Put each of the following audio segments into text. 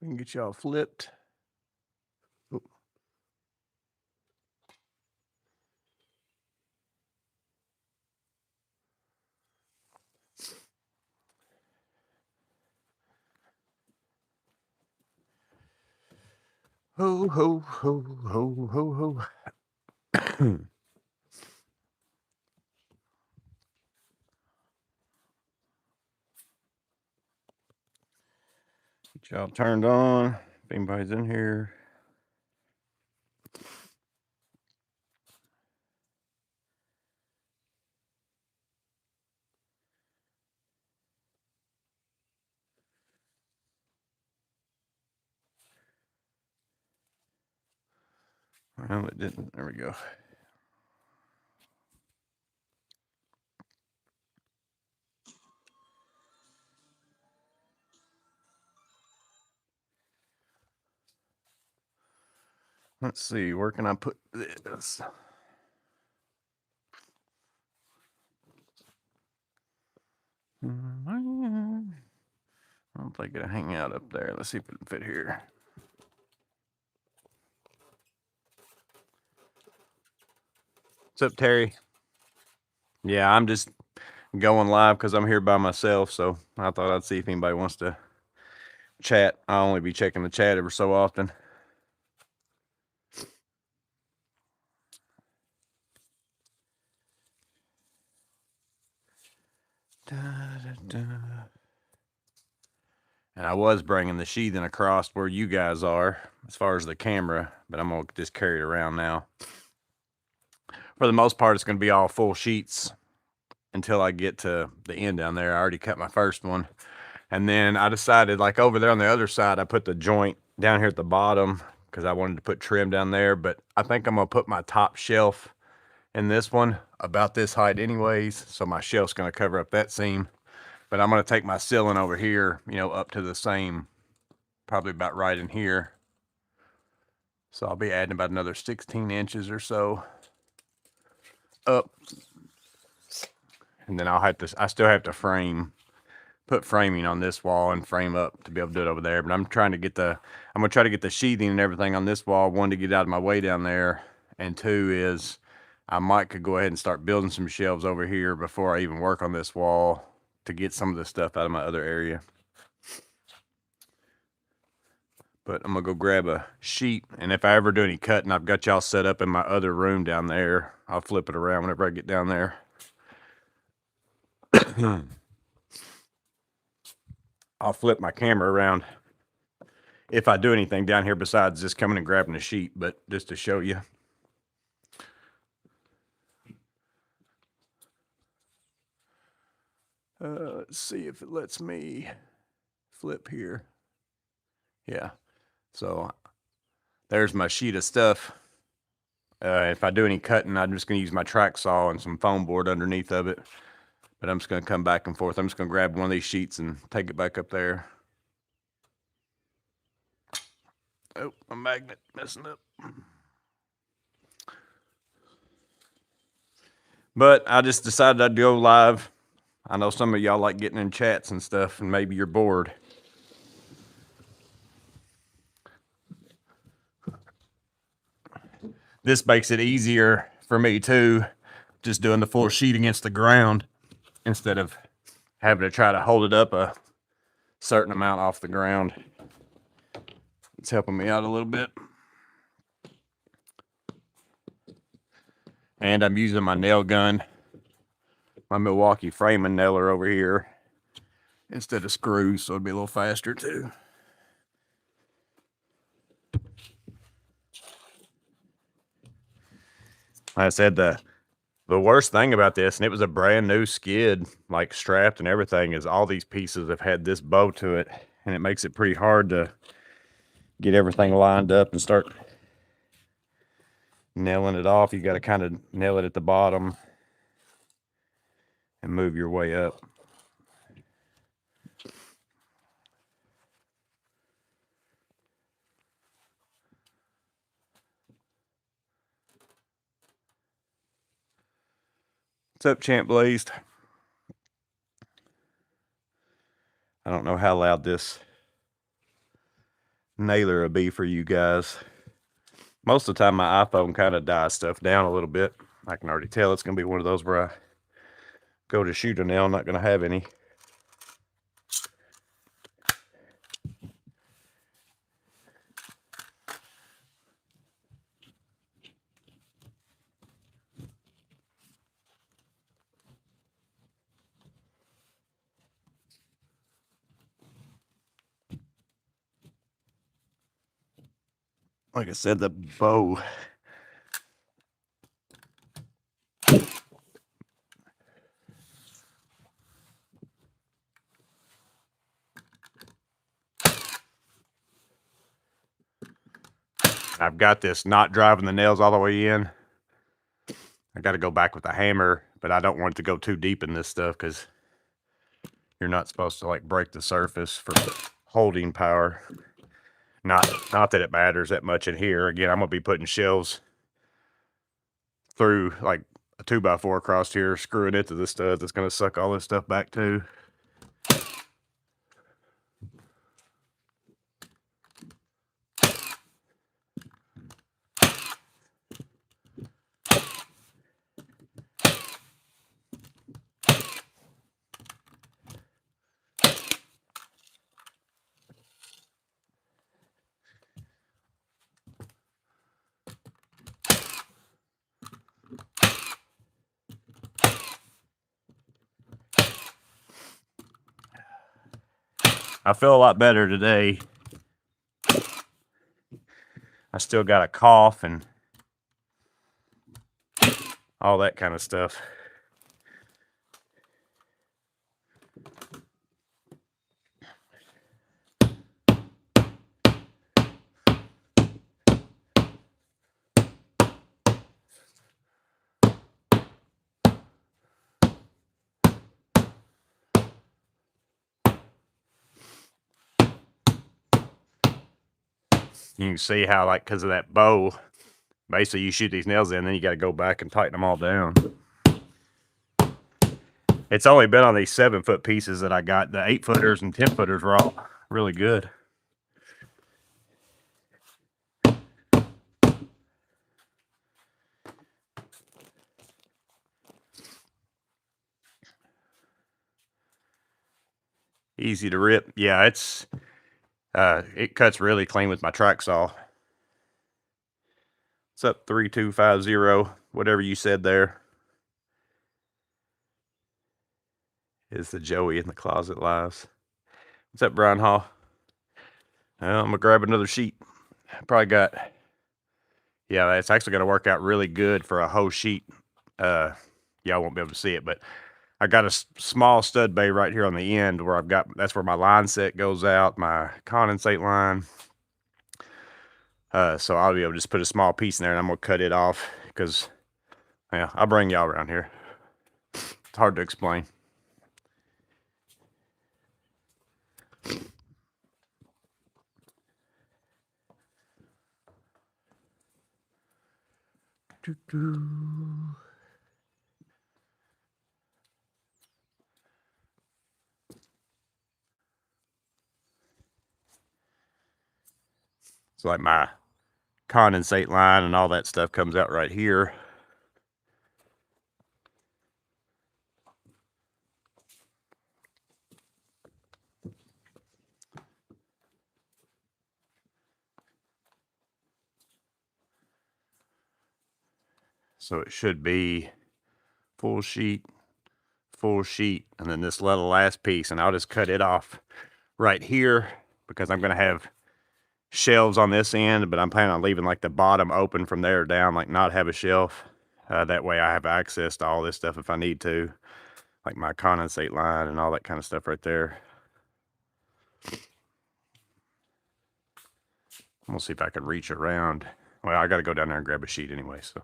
We can get y'all flipped. Ho, ho, ho, ho, ho, ho. Get y'all turned on. If anybody's in here. Well, it didn't. There we go. Let's see. Where can I put this? I don't think it'll hang out up there. Let's see if it can fit here. What's up, Terry? Yeah, I'm just going live because I'm here by myself. So I thought I'd see if anybody wants to chat. I'll only be checking the chat ever so often. Da, da, da. And I was bringing the sheathing across where you guys are as far as the camera, but I'm going to just carry it around now. For the most part, it's going to be all full sheets until I get to the end down there. I already cut my first one. And then I decided, like over there on the other side, I put the joint down here at the bottom because I wanted to put trim down there. But I think I'm going to put my top shelf in this one about this height anyways. So my shelf's going to cover up that seam. But I'm going to take my ceiling over here, you know, up to the same, probably about right in here. So I'll be adding about another 16 inches or so up. And then I still have to put framing on this wall and frame up to be able to do it over there. But I'm going to try to get the sheathing and everything on this wall. One, to get out of my way down there. And two is could go ahead and start building some shelves over here before I even work on this wall to get some of the stuff out of my other area. But I'm gonna go grab a sheet, and if I ever do any cutting, I've got y'all set up in my other room down there. I'll flip it around whenever I get down there. I'll flip my camera around if I do anything down here besides just coming and grabbing a sheet, but just to show you. Let's see if it lets me flip here. Yeah. So there's my sheet of stuff. If I do any cutting, I'm just going to use my track saw and some foam board underneath of it. But I'm just going to come back and forth. I'm just going to grab one of these sheets and take it back up there. Oh, my magnet messing up. But I just decided I'd go live. I know some of y'all like getting in chats and stuff, and maybe you're bored. This makes it easier for me too, just doing the full sheet against the ground instead of having to try to hold it up a certain amount off the ground. It's helping me out a little bit. And I'm using my nail gun, my Milwaukee framing nailer over here instead of screws, so it'll be a little faster too. Like I said, the worst thing about this, and it was a brand new skid, like strapped and everything, is all these pieces have had this bow to it, and it makes it pretty hard to get everything lined up and start nailing it off. You got to kind of nail it at the bottom and move your way up. What's up, Champ Blazed? I don't know how loud this nailer will be for you guys. Most of the time my iPhone kind of dies stuff down a little bit. I can already tell it's going to be one of those where I go to shoot a nail, I'm not going to have any. Like I said, the bow. I've got this not driving the nails all the way in. I got to go back with the hammer, but I don't want it to go too deep in this stuff because you're not supposed to like break the surface for holding power. Not that it matters that much in here. Again, I'm gonna be putting shelves through like a 2x4 across here, screwing it to the stud that's gonna suck all this stuff back too. I feel a lot better today. I still got a cough and all that kind of stuff. You can see how, like, because of that bow, basically you shoot these nails in, then you got to go back and tighten them all down. It's only been on these 7-foot pieces that I got. The 8-footers and 10-footers were all really good. Easy to rip. Yeah, it cuts really clean with my track saw. What's up, 3250? Whatever you said there. Is the Joey in the closet lives. What's up, Brian Hall? Well, I'm gonna grab another sheet. Probably got, yeah, it's actually gonna work out really good for a whole sheet. Y'all won't be able to see it, but I got a small stud bay right here on the end where that's where my line set goes out, my condensate line. So I'll be able to just put a small piece in there and I'm gonna cut it off because, yeah, I'll bring y'all around here. It's hard to explain. So like my condensate line and all that stuff comes out right here. So it should be full sheet, and then this little last piece, and I'll just cut it off right here because I'm gonna have shelves on this end, but I'm planning on leaving like the bottom open from there down, like not have a shelf. That way I have access to all this stuff if I need to, like my condensate line and all that kind of stuff right there. I'm gonna see if I can reach around. Well, I gotta go down there and grab a sheet anyway, so.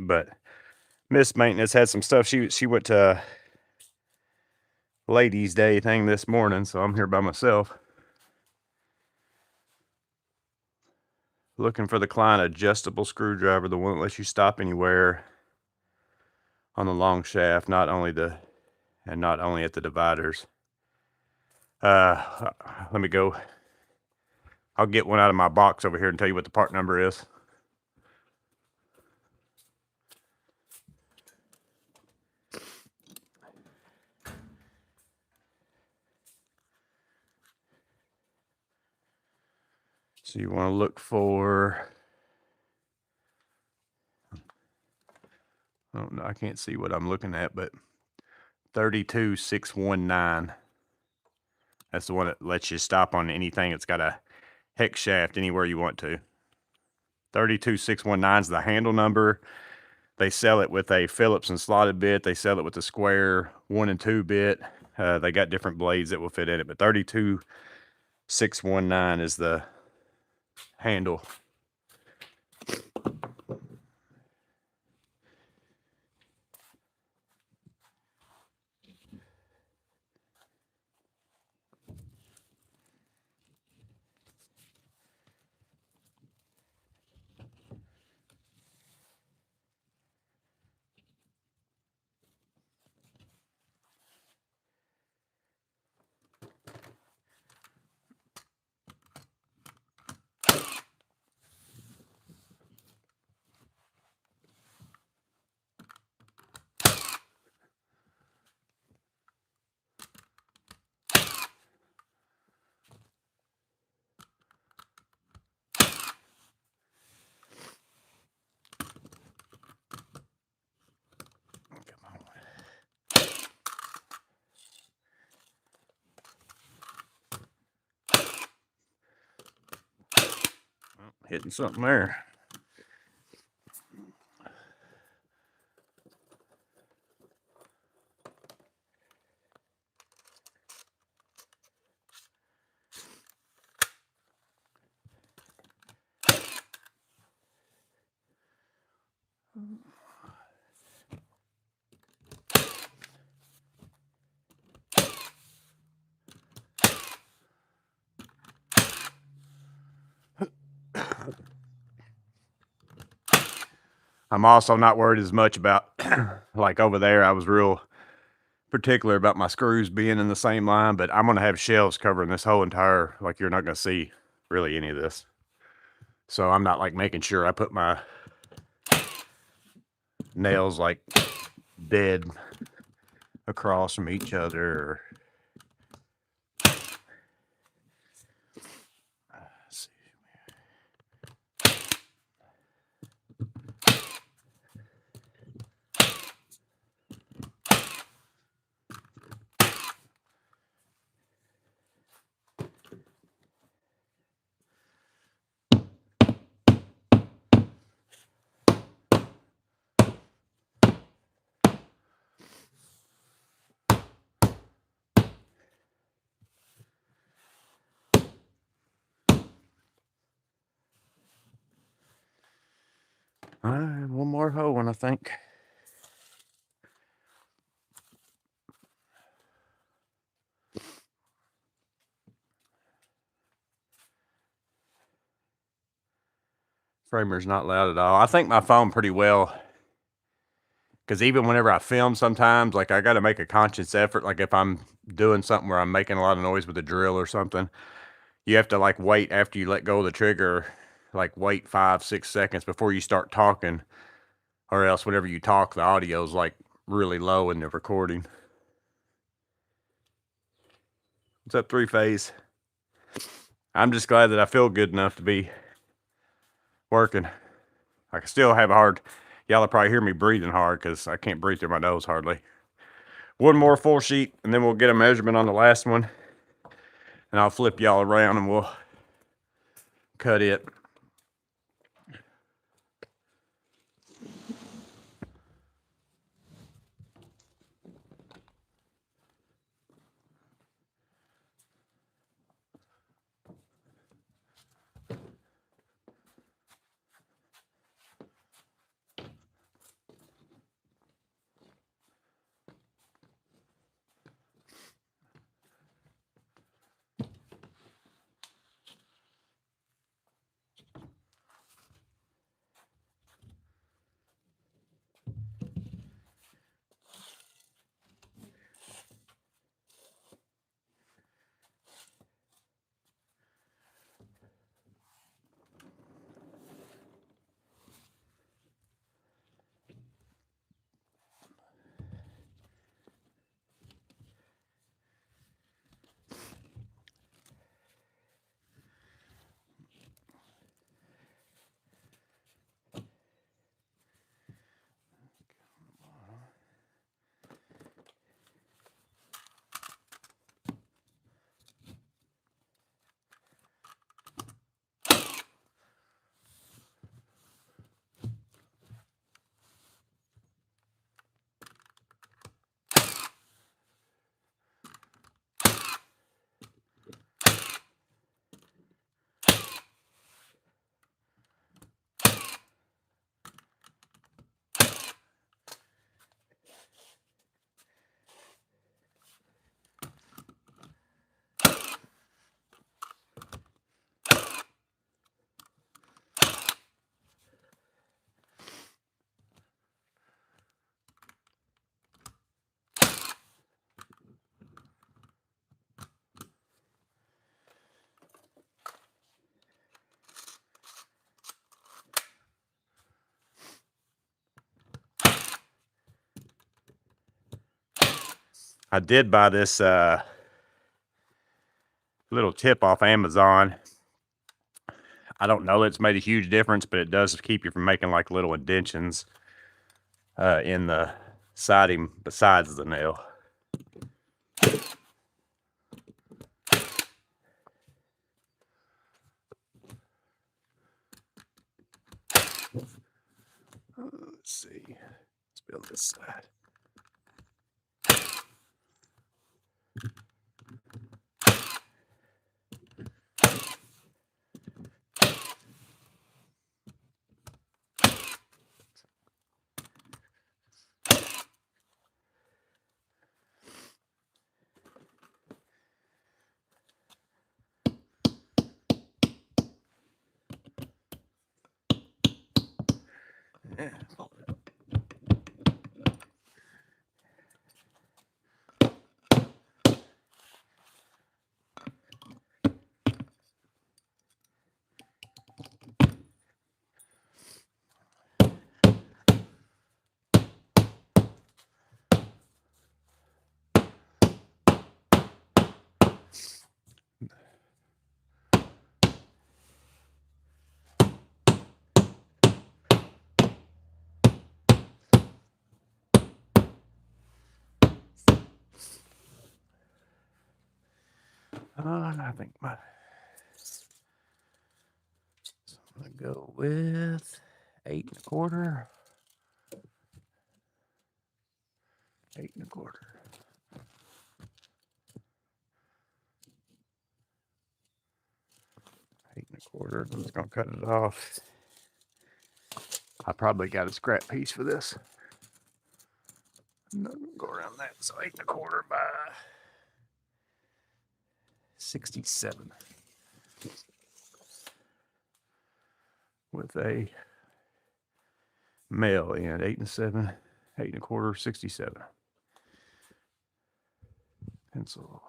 But Miss Maintenance had some stuff. She went to Ladies' Day thing this morning, so I'm here by myself. Looking for the Klein adjustable screwdriver, the one that lets you stop anywhere on the long shaft, not only at the dividers. Let me go. I'll get one out of my box over here and tell you what the part number is. So you want to look for, oh no, I can't see what I'm looking at, but 32619. That's the one that lets you stop on anything that's got a hex shaft anywhere you want to. 32619 is the handle number. They sell it with a Phillips and slotted bit. They sell it with a square 1 and 2 bit. They got different blades that will fit in it, but 32619 is the handle. Hitting something there. I'm also not worried as much about, like over there, I was real particular about my screws being in the same line, but I'm going to have shelves covering this whole entire, like you're not going to see really any of this. So I'm not like making sure I put my nails like dead across from each other. Or, let's see. All right, one more hole, and I think. Framer's not loud at all. I think my phone pretty well, because even whenever I film sometimes, like I got to make a conscious effort. Like if I'm doing something where I'm making a lot of noise with a drill or something, you have to like wait after you let go of the trigger, like wait 5-6 seconds before you start talking, or else whenever you talk, the audio's like really low in the recording. What's up, Three Phase? I'm just glad that I feel good enough to be working. I can still have a hard, y'all will probably hear me breathing hard because I can't breathe through my nose hardly. One more full sheet, and then we'll get a measurement on the last one, and I'll flip y'all around and we'll cut it. I did buy this little tip off Amazon. I don't know that it's made a huge difference, but it does keep you from making like little indentions in the siding besides the nail. Let's see. Let's build this side. Yeah. I think so I'm gonna go with 8 1/4. 8 1/4. 8 1/4. I'm just gonna cut it off. I probably got a scrap piece for this. I'm not gonna go around that. So 8 1/4 by 67 with a male end. 8 7, 8 1/4, 67 pencil.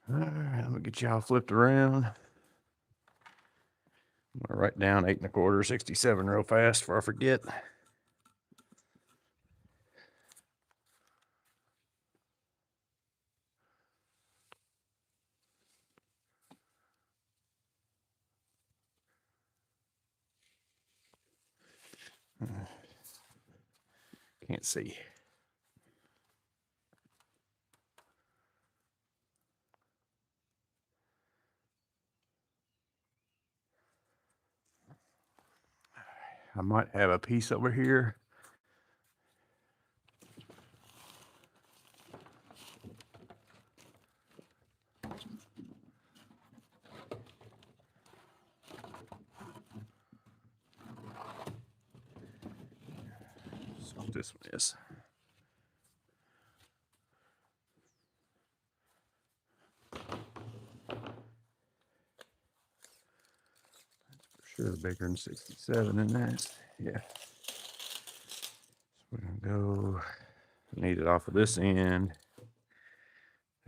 All right, I'm gonna get y'all flipped around. I'm gonna write down 8 1/4, 67 real fast before I forget. Can't see. I might have a piece over here. So this one is. Sure, bigger than 67 in that. Yeah. So we're gonna go. Need it off of this end.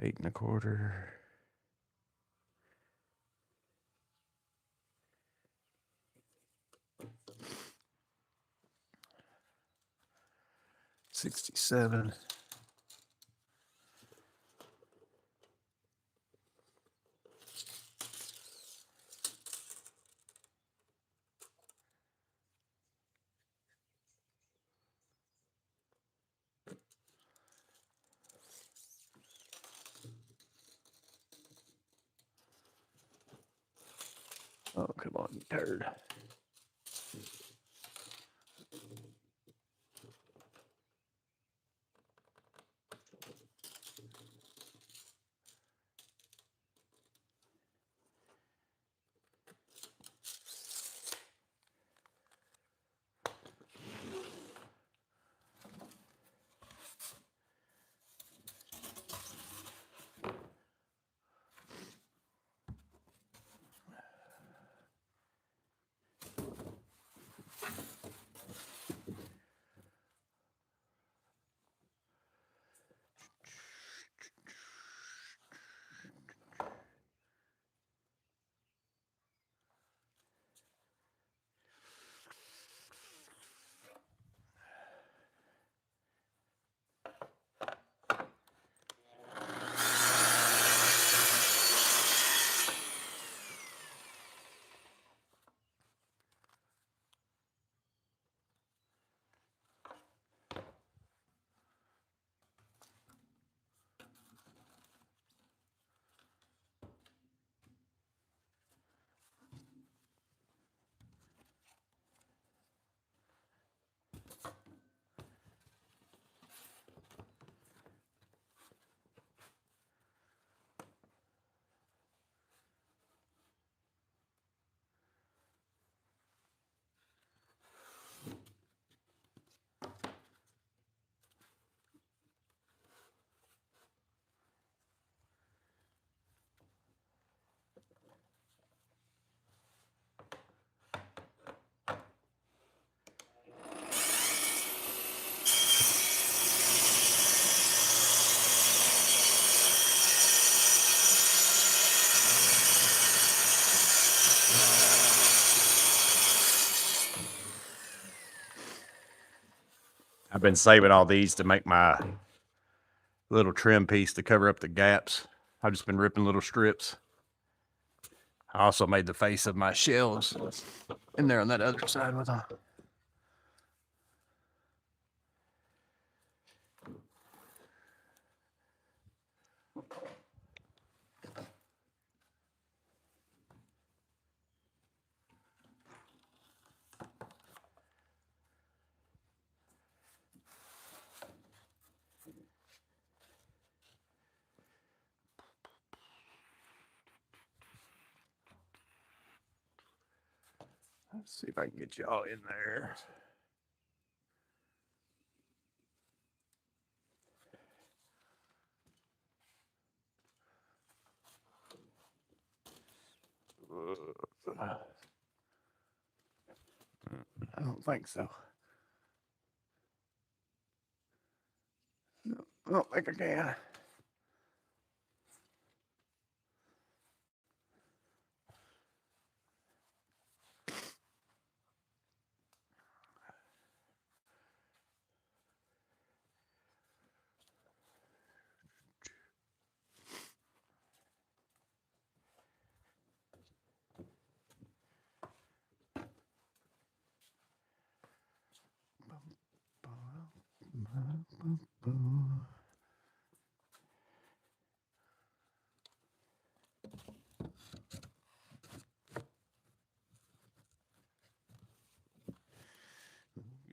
8 1/4. $67. Oh, come on, you turd. I've been saving all these to make my little trim piece to cover up the gaps. I've just been ripping little strips. I also made the face of my shelves in there on that other side with them. Let's see if I can get y'all in there. I don't think so. No, I don't think I can.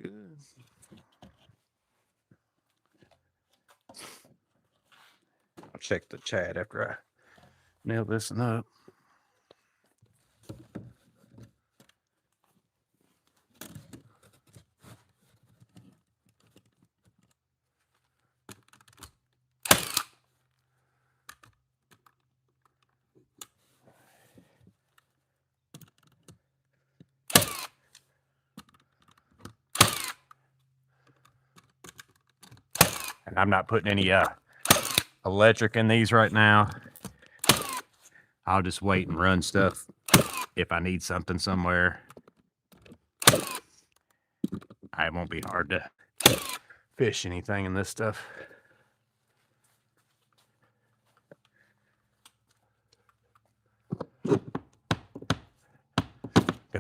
Good. I'll check the chat after I nail this one up. And I'm not putting any electric in these right now. I'll just wait and run stuff if I need something somewhere. It won't be hard to fish anything in this stuff. Because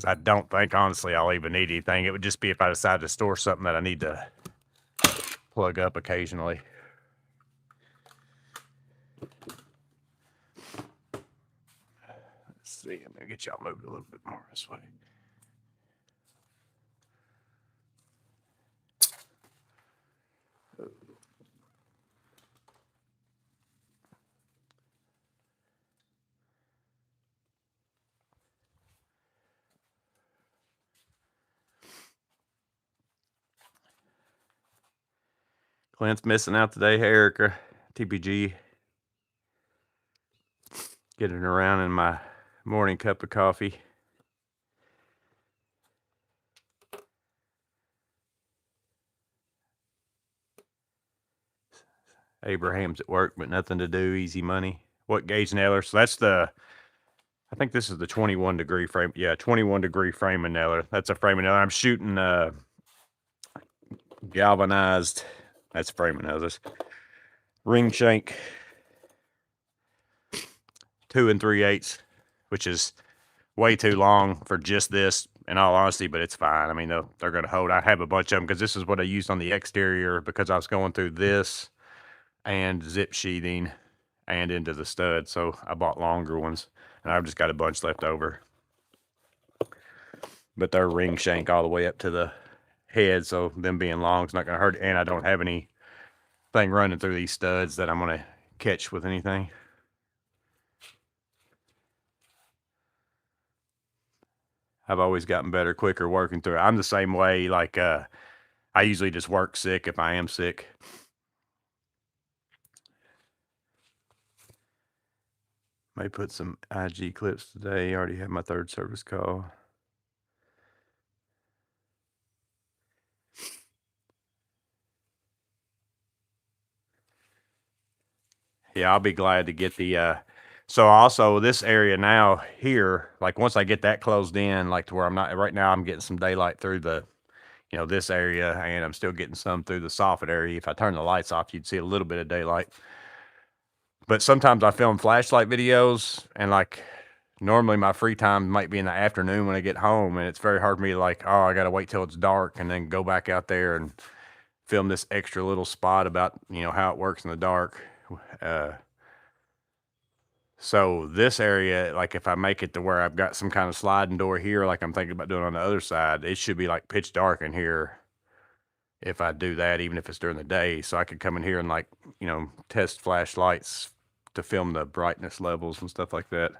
I don't think, honestly, I'll even need anything. It would just be if I decide to store something that I need to plug up occasionally. Let's see. I'm going to get y'all moved a little bit more this way. Clint's missing out today. Hey, Erica. TPG. Getting around in my morning cup of coffee. Abraham's at work, but nothing to do. Easy money. What gauge nailer? So that's the, I think this is the 21 degree frame. Yeah, 21 degree frame and nailer. That's a frame and nailer. I'm shooting galvanized. That's frame and nailers. Ring shank 2 3/8, which is way too long for just this, in all honesty, but it's fine. I mean, they're going to hold. I have a bunch of them because this is what I used on the exterior because I was going through this and zip sheathing and into the stud. So I bought longer ones and I've just got a bunch left over. But they're ring shank all the way up to the head. So them being long is not going to hurt. And I don't have anything running through these studs that I'm going to catch with anything. I've always gotten better, quicker working through it. I'm the same way. Like, I usually just work sick if I am sick. May put some IG clips today. Already have my 3rd service call. Yeah, I'll be glad to get the, so also this area now here, like once I get that closed in, like to where I'm not, right now I'm getting some daylight through the, you know, this area, and I'm still getting some through the soffit area. If I turn the lights off, you'd see a little bit of daylight. But sometimes I film flashlight videos, and like normally my free time might be in the afternoon when I get home, and it's very hard for me to like, oh, I got to wait till it's dark and then go back out there and film this extra little spot about, you know, how it works in the dark. So this area, like if I make it to where I've got some kind of sliding door here, like I'm thinking about doing on the other side, it should be like pitch dark in here if I do that, even if it's during the day. So I could come in here and like, you know, test flashlights to film the brightness levels and stuff like that.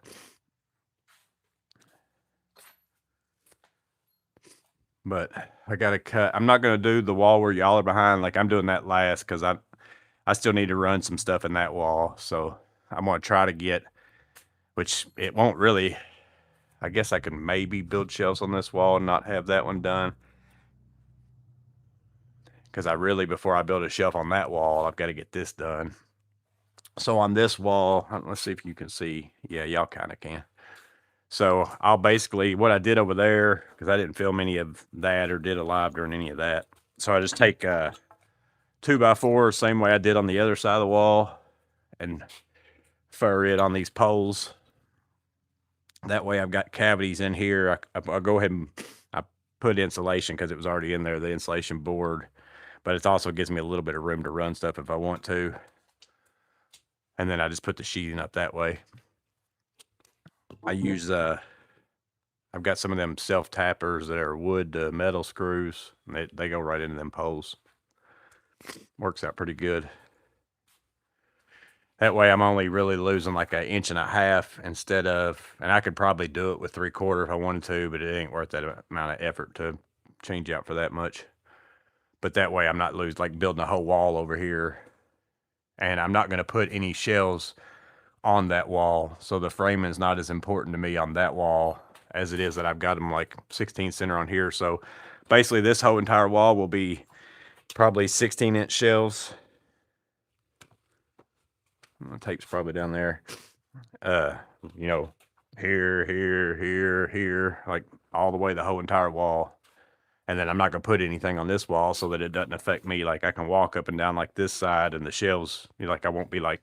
But I got to cut. I'm not going to do the wall where y'all are behind. Like I'm doing that last because I still need to run some stuff in that wall. So I'm going to try to get, which it won't really, I guess I can maybe build shelves on this wall and not have that one done. Because I really, before I build a shelf on that wall, I've got to get this done. So on this wall, let's see if you can see. Yeah, y'all kind of can. So I'll basically, what I did over there, because I didn't film any of that or did a live during any of that. So I just take 2x4, same way I did on the other side of the wall, and fur it on these poles. That way I've got cavities in here. I'll go ahead and I put insulation because it was already in there, the insulation board. But it also gives me a little bit of room to run stuff if I want to. And then I just put the sheathing up that way. I use, I've got some of them self-tappers that are wood to metal screws. And they go right into them poles. Works out pretty good. That way I'm only really losing like 1.5 inches instead of, and I could probably do it with 3/4 if I wanted to, but it ain't worth that amount of effort to change out for that much. But that way I'm not losing, like building a whole wall over here. And I'm not going to put any shelves on that wall. So the framing is not as important to me on that wall as it is that I've got them like 16 center on here. So basically this whole entire wall will be probably 16-inch shelves. The tape's probably down there. You know, here, like all the way the whole entire wall. And then I'm not going to put anything on this wall so that it doesn't affect me. Like I can walk up and down like this side, and the shelves, you know, like I won't be like,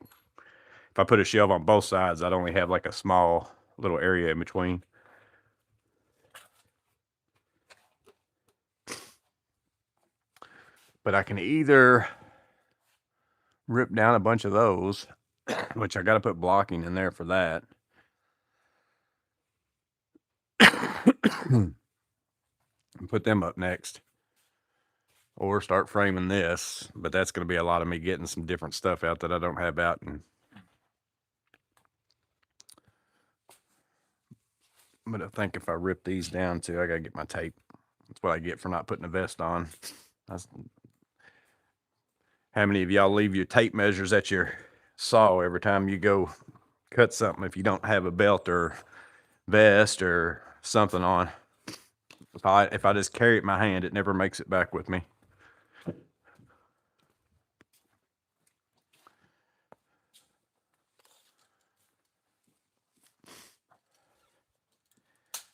if I put a shelf on both sides, I'd only have like a small little area in between. But I can either rip down a bunch of those, which I got to put blocking in there for that. And put them up next. Or start framing this, but that's going to be a lot of me getting some different stuff out that I don't have out. But I think if I rip these down too, I got to get my tape. That's what I get for not putting a vest on. How many of y'all leave your tape measures at your saw every time you go cut something if you don't have a belt or vest or something on? If I just carry it in my hand, it never makes it back with me.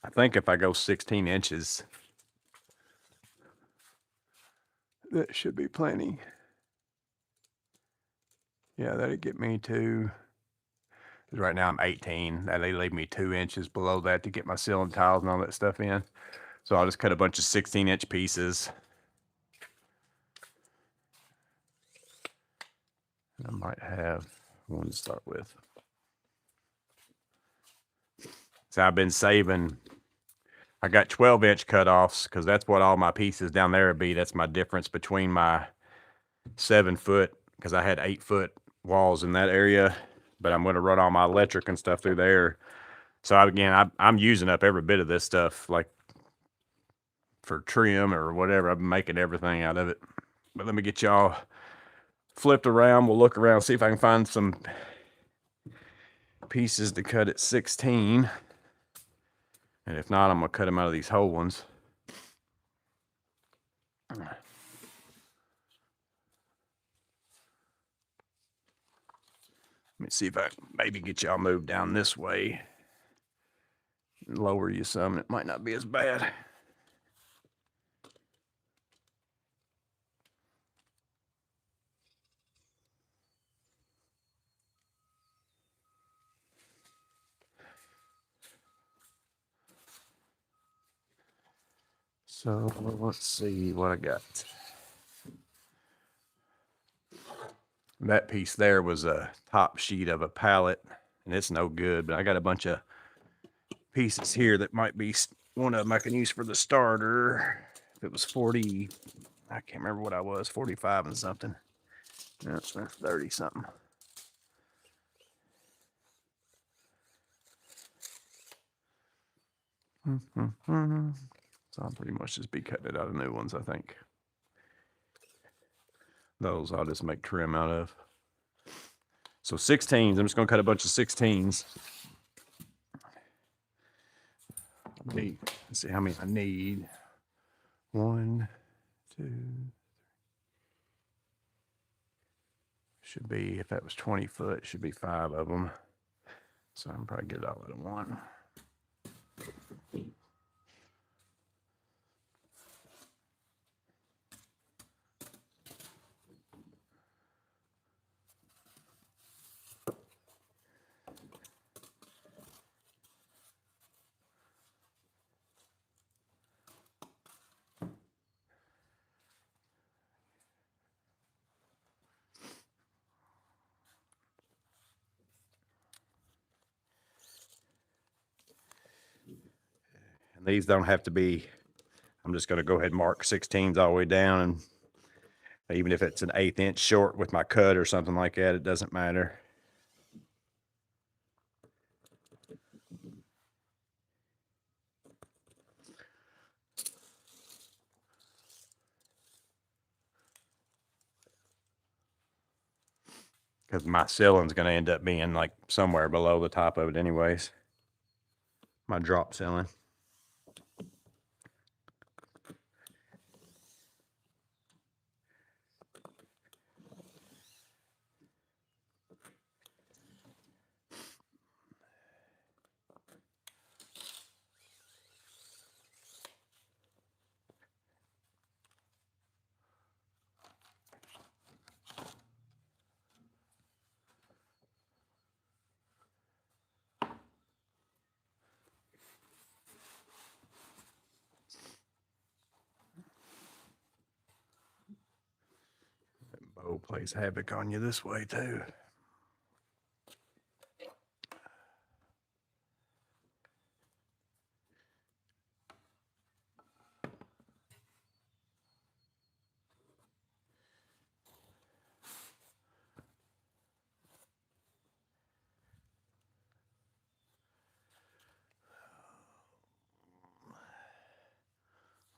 I think if I go 16 inches, that should be plenty. Yeah, that'd get me to, right now I'm 18. They leave me 2 inches below that to get my ceiling tiles and all that stuff in. So I'll just cut a bunch of 16-inch pieces. I might have one to start with. So I've been saving, I got 12-inch cutoffs because that's what all my pieces down there would be. That's my difference between my 7-foot, because I had 8-foot walls in that area, but I'm going to run all my electric and stuff through there. So I'm using up every bit of this stuff, like for trim or whatever. I'm making everything out of it. But let me get y'all flipped around. We'll look around, see if I can find some pieces to cut at 16. And if not, I'm going to cut them out of these whole ones. Let me see if I can maybe get y'all moved down this way. Lower you some, it might not be as bad. So let's see what I got. That piece there was a top sheet of a pallet, and it's no good, but I got a bunch of pieces here that might be one of them I can use for the starter. If it was 40, I can't remember what I was, 45 and something. No, it's 30 something. So I'll pretty much just be cutting it out of new ones, I think. Those I'll just make trim out of. So 16s, I'm just gonna cut a bunch of 16s. Let's see how many I need. 1, 2, should be, if that was 20 foot, should be 5 of them. So I'm probably get it all out of one. And these don't have to be, I'm just going to go ahead and mark 16s all the way down. And even if it's an 1/8 inch short with my cut or something like that, it doesn't matter. Because my ceiling's going to end up being like somewhere below the top of it anyways. My drop ceiling. That bow plays havoc on you this way too. I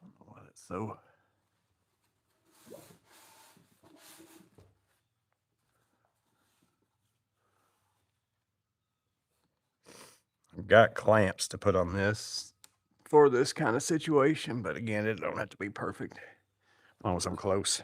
don't know why that's so. I've got clamps to put on this for this kind of situation, but again, it don't have to be perfect. As long as I'm close.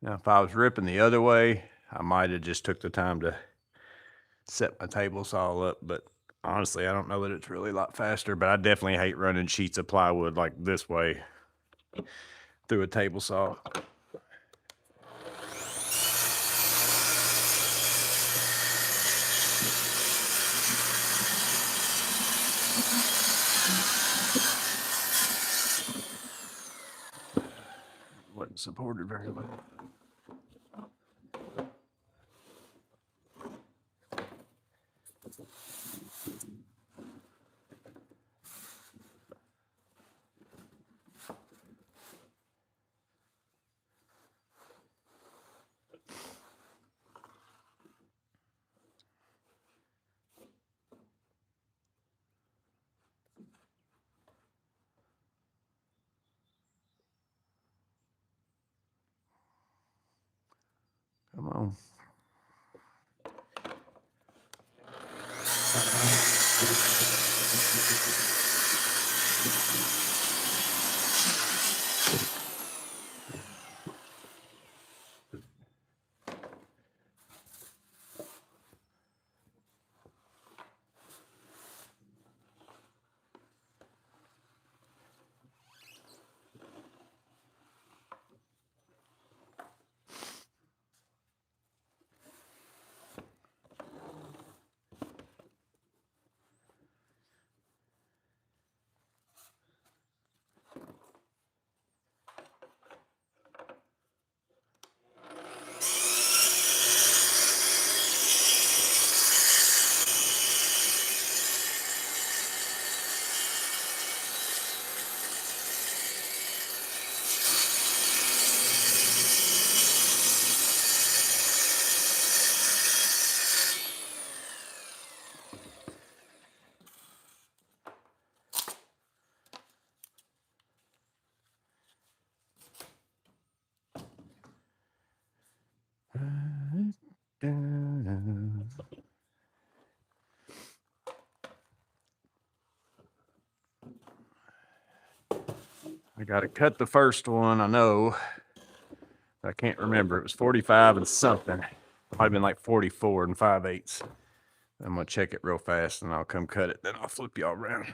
Now, if I was ripping the other way, I might have just took the time to set my table saw up, but honestly, I don't know that it's really a lot faster, but I definitely hate running sheets of plywood like this way through a table saw. Wasn't supported very well. go. I got to cut the first one. I know. I can't remember. It was 45 and something. Might have been like 44 and 5/8. I'm going to check it real fast and I'll come cut it. Then I'll flip y'all around.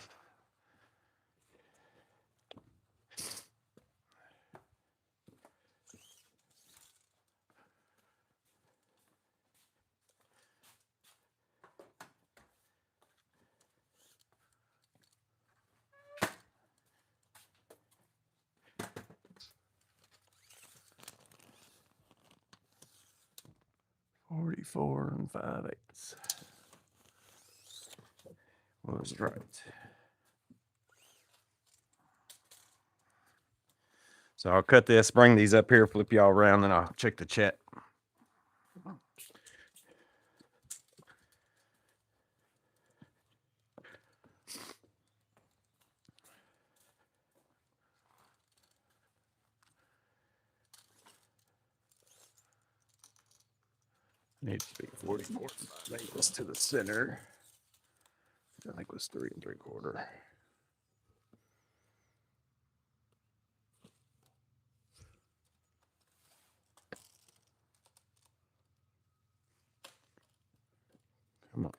"44 and 5/8 was right." So I'll cut this, bring these up here, flip y'all around, and I'll check the chat. Needs to be 44 and 5/8 to the center. I think it was 3 3/4. Come on.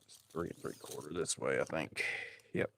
It's 3 3/4 this way, I think. Yep.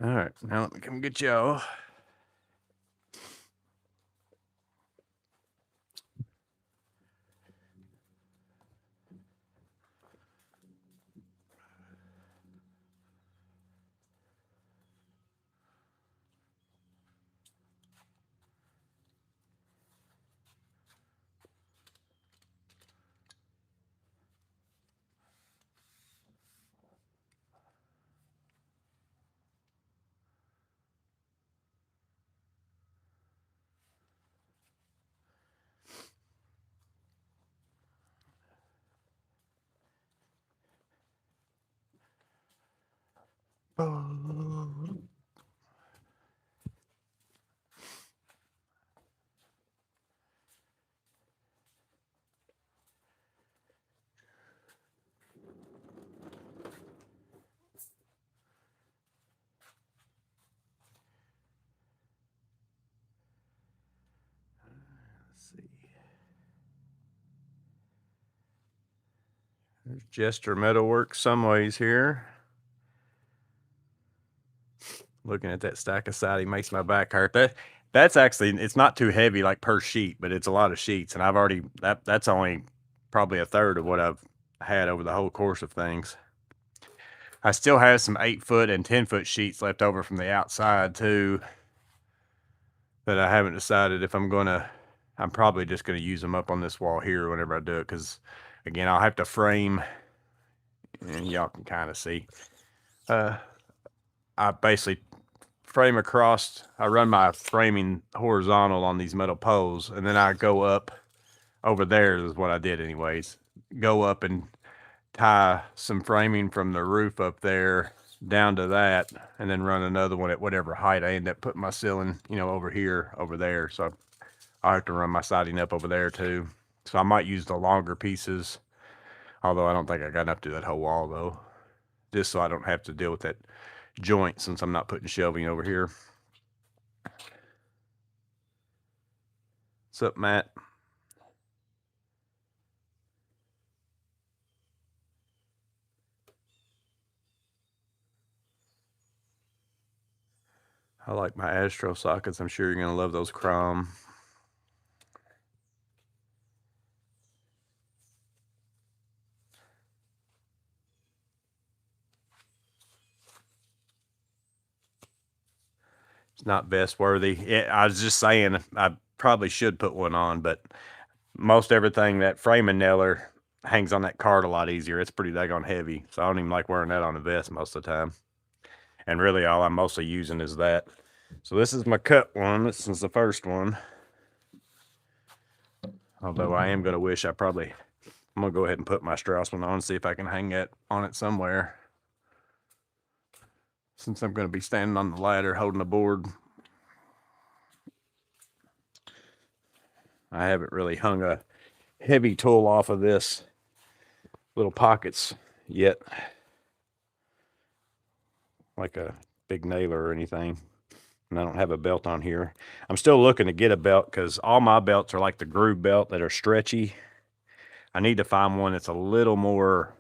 All right, now let me come get y'all. see. There's Jester Metalworks some ways here. Looking at that stack of siding makes my back hurt. That's actually, it's not too heavy like per sheet, but it's a lot of sheets, and I've already that's only probably a third of what I've had over the whole course of things. I still have some 8-foot and 10-foot sheets left over from the outside too, that I haven't decided if I'm probably just gonna use them up on this wall here whenever I do it, because again, I'll have to frame, and y'all can kind of see. I basically frame across, I run my framing horizontal on these metal poles, and then I go up over there is what I did anyways. Go up and tie some framing from the roof up there down to that, and then run another one at whatever height I end up putting my ceiling, over here, over there. So I'll have to run my siding up over there too. So I might use the longer pieces, although I don't think I got enough to do that whole wall though, just so I don't have to deal with that joint since I'm not putting shelving over here. What's up, Matt? I like my Astro sockets. I'm sure you're going to love those chrome. It's not vest worthy. I was just saying I probably should put one on, but most everything that framing nailer hangs on that card a lot easier. It's pretty daggone heavy, so I don't even like wearing that on a vest most of the time. And really all I'm mostly using is that. So this is my cut one. This is the first one. Although I am going to wish I'm going to go ahead and put my Strauss one on and see if I can hang that on it somewhere, since I'm going to be standing on the ladder holding the board. I haven't really hung a heavy tool off of this little pockets yet, like a big nailer or anything. And I don't have a belt on here. I'm still looking to get a belt because all my belts are like the groove belt that are stretchy. I need to find one that's a little more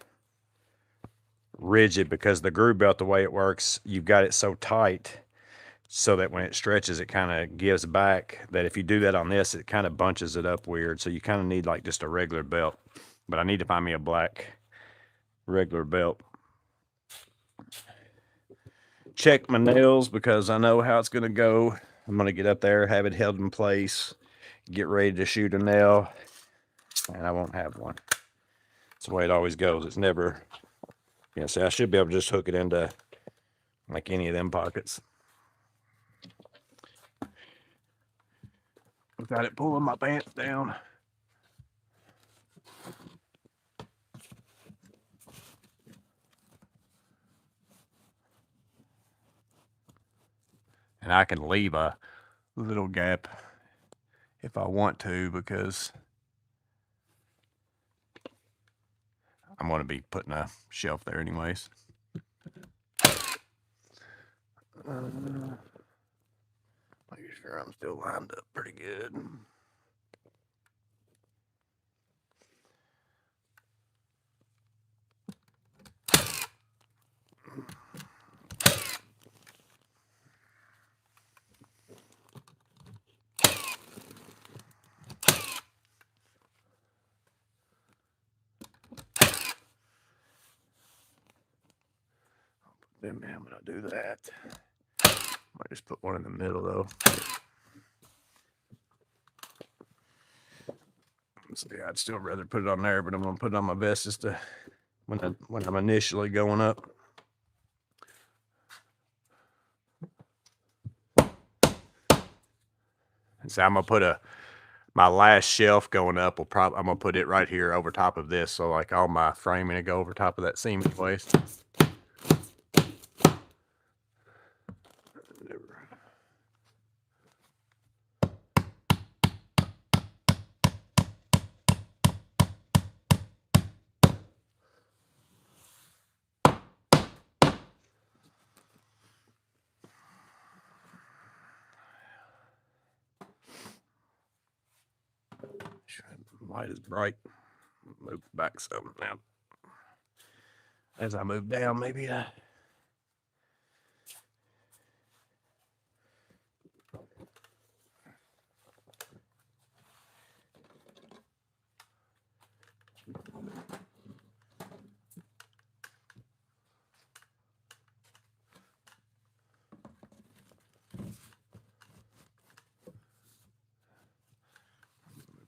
rigid, because the groove belt, the way it works, you've got it so tight so that when it stretches, it kind of gives back, that if you do that on this, it kind of bunches it up weird. So you kind of need like just a regular belt, but I need to find me a black regular belt. Check my nails because I know how it's going to go. I'm going to get up there, have it held in place, get ready to shoot a nail, and I won't have one. That's the way it always goes. It's never, see, I should be able to just hook it into like any of them pockets without it pulling my pants down. And I can leave a little gap if I want to, because I'm going to be putting a shelf there anyways. Make sure I'm still lined up pretty good. Then I'm gonna do that. Might just put one in the middle though. So yeah, I'd still rather put it on there, but I'm gonna put it on my vest just to when I'm initially going up. And so I'm gonna put my last shelf going up I'm gonna put it right here over top of this, so like all my framing will go over top of that seam anyways. Light is bright. Move back some now. As I move down, maybe I.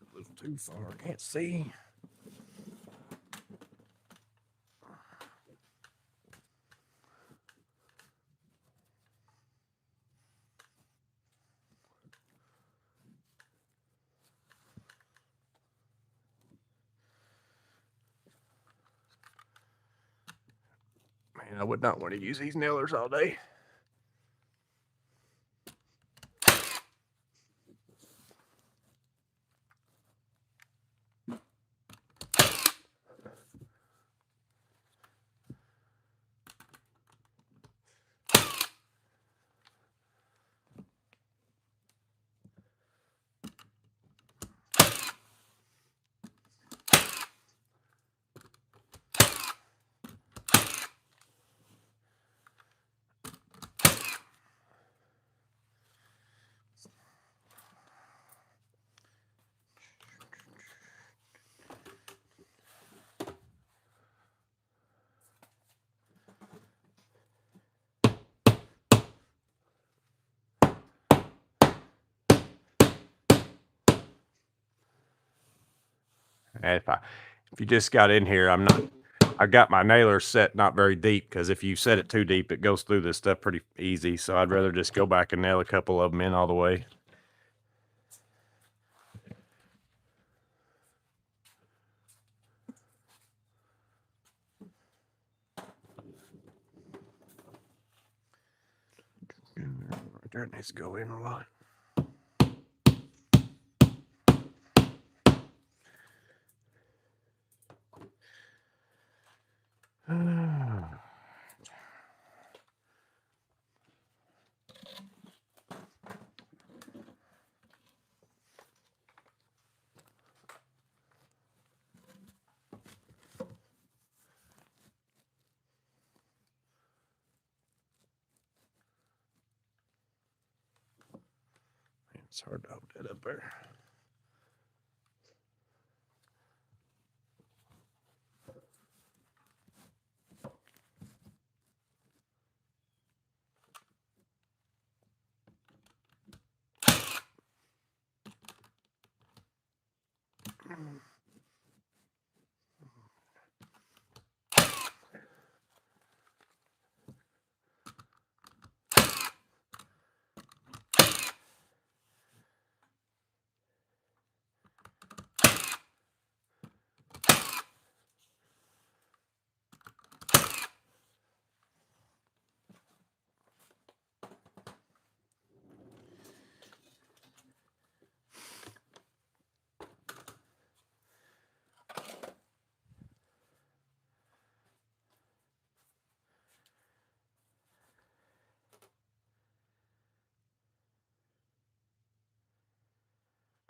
A little too far, I can't see. Man, I would not want to use these nailers all day. And if you just got in here, I got my nailer set not very deep, because if you set it too deep, it goes through this stuff pretty easy. So I'd rather just go back and nail a couple of them in all the way. Right there, it needs to go in a lot. It's hard to hold that up there.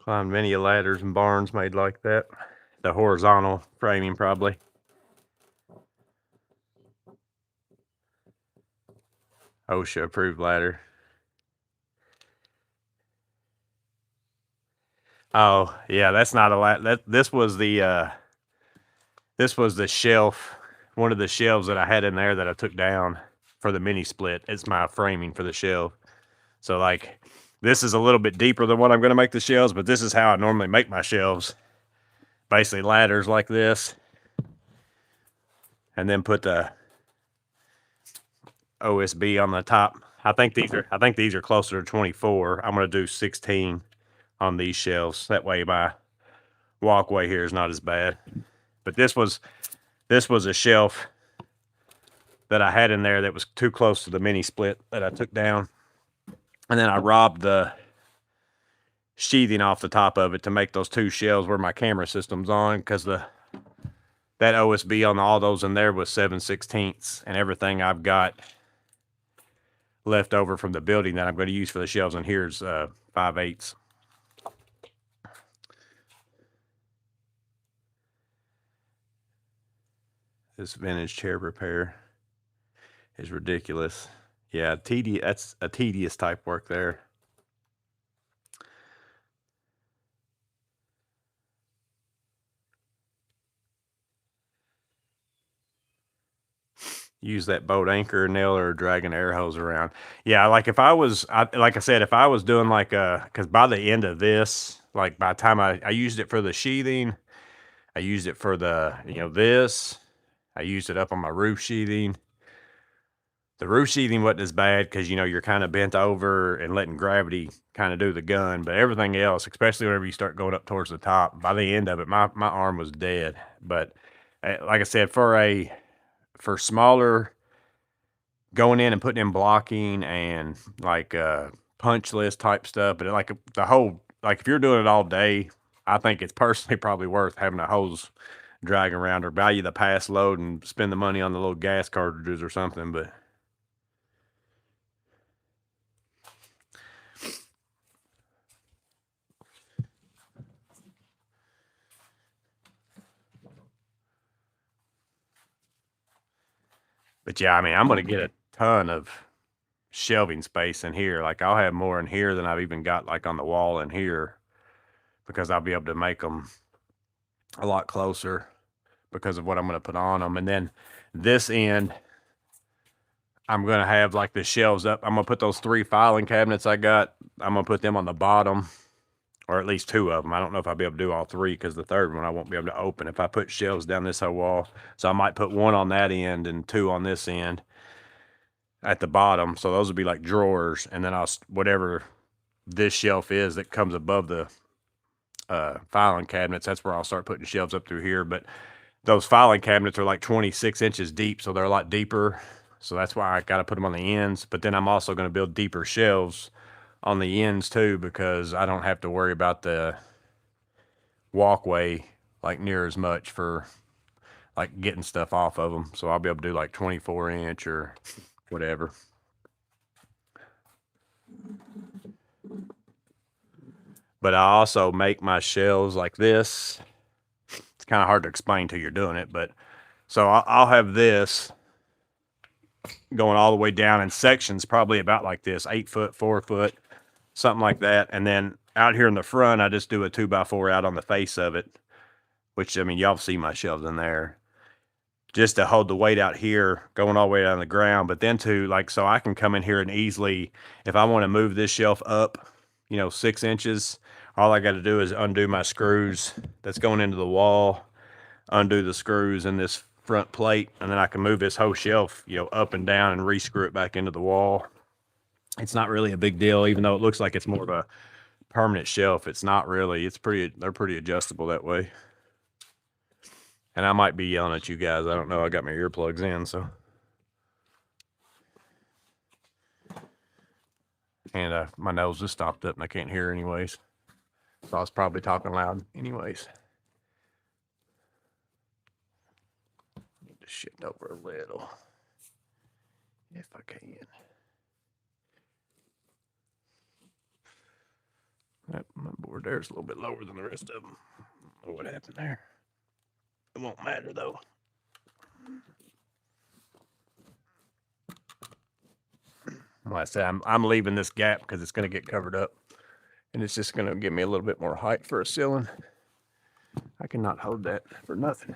Climbed many ladders and barns made like that. The horizontal framing, probably. OSHA approved ladder. Oh yeah, that's not a ladder. This was the shelf, one of the shelves that I had in there that I took down for the mini split. It's my framing for the shelf. So like, this is a little bit deeper than what I'm going to make the shelves, but this is how I normally make my shelves. Basically ladders like this, and then put the OSB on the top. I think these are closer to 24. I'm going to do 16 on these shelves. That way my walkway here is not as bad. But this was a shelf that I had in there that was too close to the mini split that I took down. And then I robbed the sheathing off the top of it to make those two shelves where my camera system's on, because that OSB on all those in there was 7/16, and everything I've got left over from the building that I'm going to use for the shelves in here is 5/8. This vintage chair repair is ridiculous. Yeah, that's a tedious type work there. Use that boat anchor nail or dragging air hose around. Yeah, like if I was, like I said, if I was doing like because by the end of this, like by the time I used it for the sheathing, I used it for the, this, I used it up on my roof sheathing. The roof sheathing wasn't as bad because, you're kind of bent over and letting gravity kind of do the gun. But everything else, especially whenever you start going up towards the top, by the end of it, my arm was dead. But like I said, for smaller, going in and putting in blocking and like punch list type stuff, but like the whole, like if you're doing it all day, I think it's personally probably worth having a hose dragging around or buy you the pass load and spend the money on the little gas cartridges or something. But yeah, I mean, I'm going to get a ton of shelving space in here. Like I'll have more in here than I've even got like on the wall in here because I'll be able to make them a lot closer because of what I'm going to put on them. And then this end, I'm going to have like the shelves up. I'm going to put those 3 filing cabinets I got. I'm going to put them on the bottom, or at least 2 of them. I don't know if I'll be able to do all 3 because the third one I won't be able to open if I put shelves down this whole wall. So I might put 1 on that end and 2 on this end at the bottom. So those would be like drawers. And then whatever this shelf is that comes above the filing cabinets, that's where I'll start putting shelves up through here. But those filing cabinets are like 26 inches deep, so they're a lot deeper. So that's why I got to put them on the ends. But then I'm also going to build deeper shelves on the ends too, because I don't have to worry about the walkway like near as much for like getting stuff off of them. So I'll be able to do like 24-inch or whatever. But I also make my shelves like this. It's kind of hard to explain till you're doing it, but so I'll have this going all the way down in sections, probably about like this, 8 foot, 4 foot, something like that. And then out here in the front, I just do a 2x4 out on the face of it, which, I mean, y'all see my shelves in there, just to hold the weight out here going all the way down the ground. But then so I can come in here and easily, if I want to move this shelf up, 6 inches, all I got to do is undo my screws that's going into the wall, undo the screws in this front plate, and then I can move this whole shelf, up and down and re-screw it back into the wall. It's not really a big deal, even though it looks like it's more of a permanent shelf. It's not really. They're pretty adjustable that way. And I might be yelling at you guys. I don't know. I got my earplugs in, so. And my nose just stopped up and I can't hear anyways. So I was probably talking loud anyways. Need to shift over a little, if I can. My board there's a little bit lower than the rest of them. I don't know what happened there. It won't matter though. Like I said, I'm leaving this gap because it's going to get covered up, and it's just going to give me a little bit more height for a ceiling. I cannot hold that for nothing.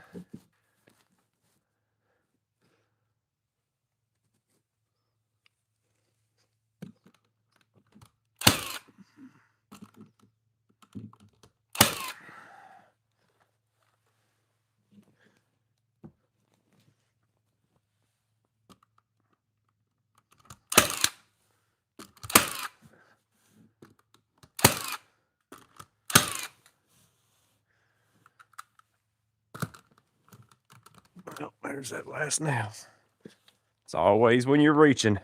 Oh, there's that last nail. It's always when you're reaching.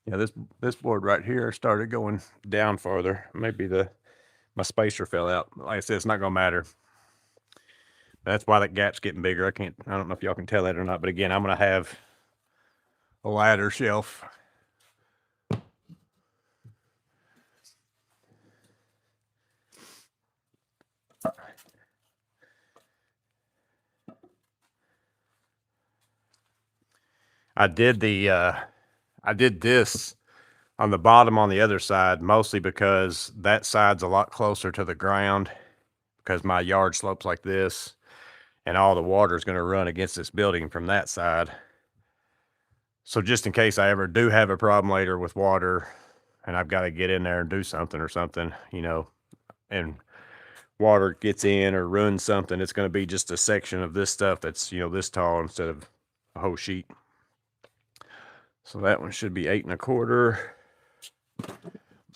Yeah, this board right here started going down farther. Maybe my spacer fell out. Like I said, it's not gonna matter. That's why that gap's getting bigger. I don't know if y'all can tell that or not, but again, I'm gonna have a ladder shelf. I did this on the bottom on the other side, mostly because that side's a lot closer to the ground because my yard slopes like this and all the water is going to run against this building from that side. So just in case I ever do have a problem later with water and I've got to get in there and do something or something, you know, and water gets in or ruins something, it's going to be just a section of this stuff that's, you know, this tall instead of a whole sheet. So that one should be 8¼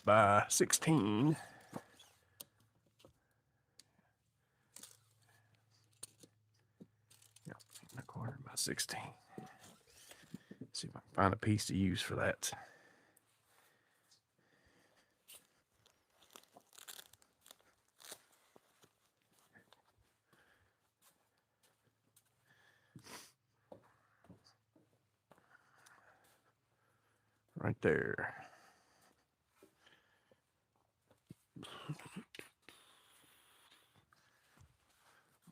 by 16. Yeah, 8¼ by 16. Let's see if I can find a piece to use for that. Right there.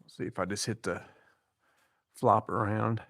Let's see if I just hit the flop around.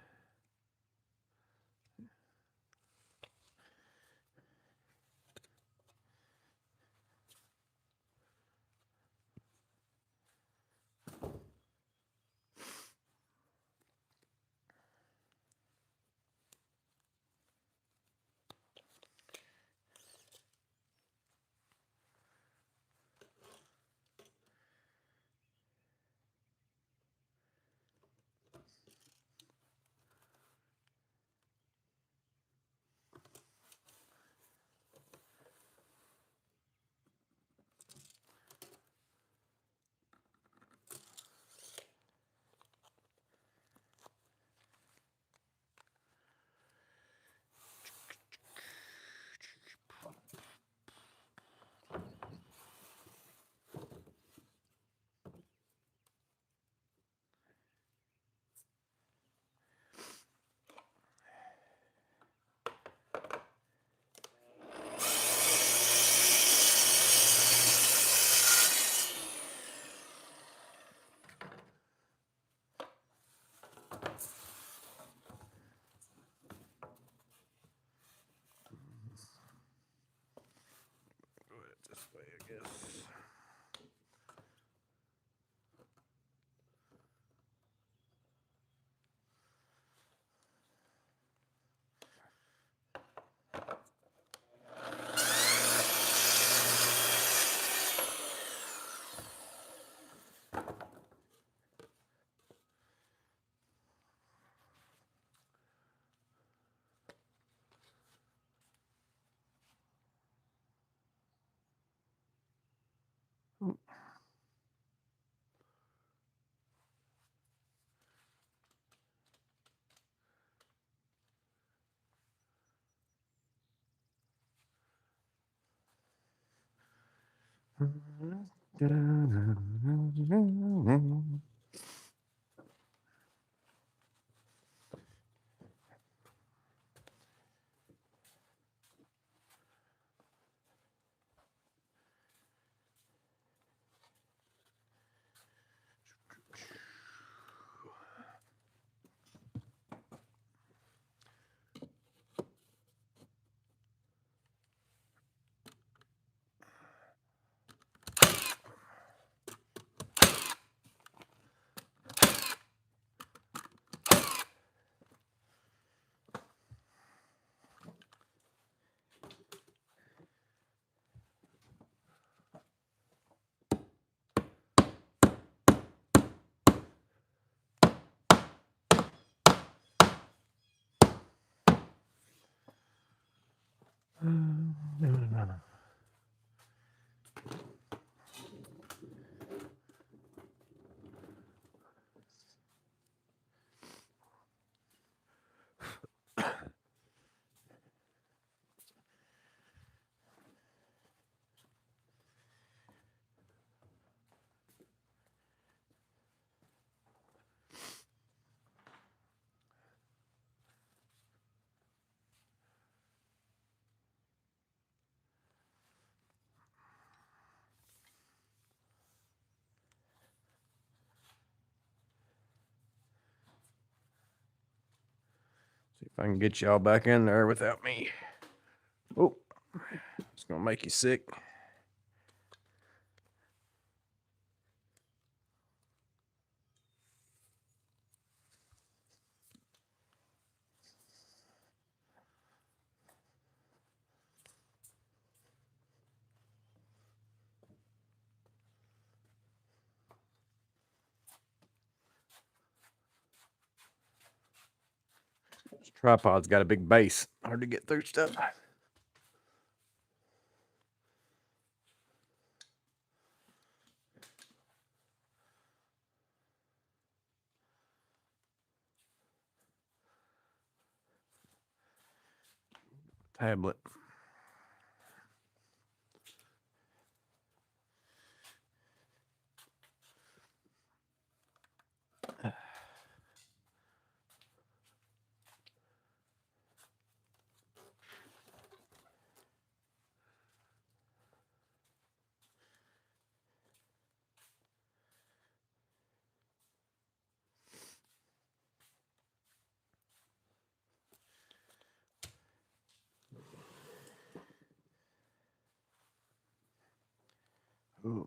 This way, I guess. See if I can get y'all back in there without me. Oh, it's gonna make you sick. This tripod's got a big base. Hard to get through stuff. Tablet. Ooh.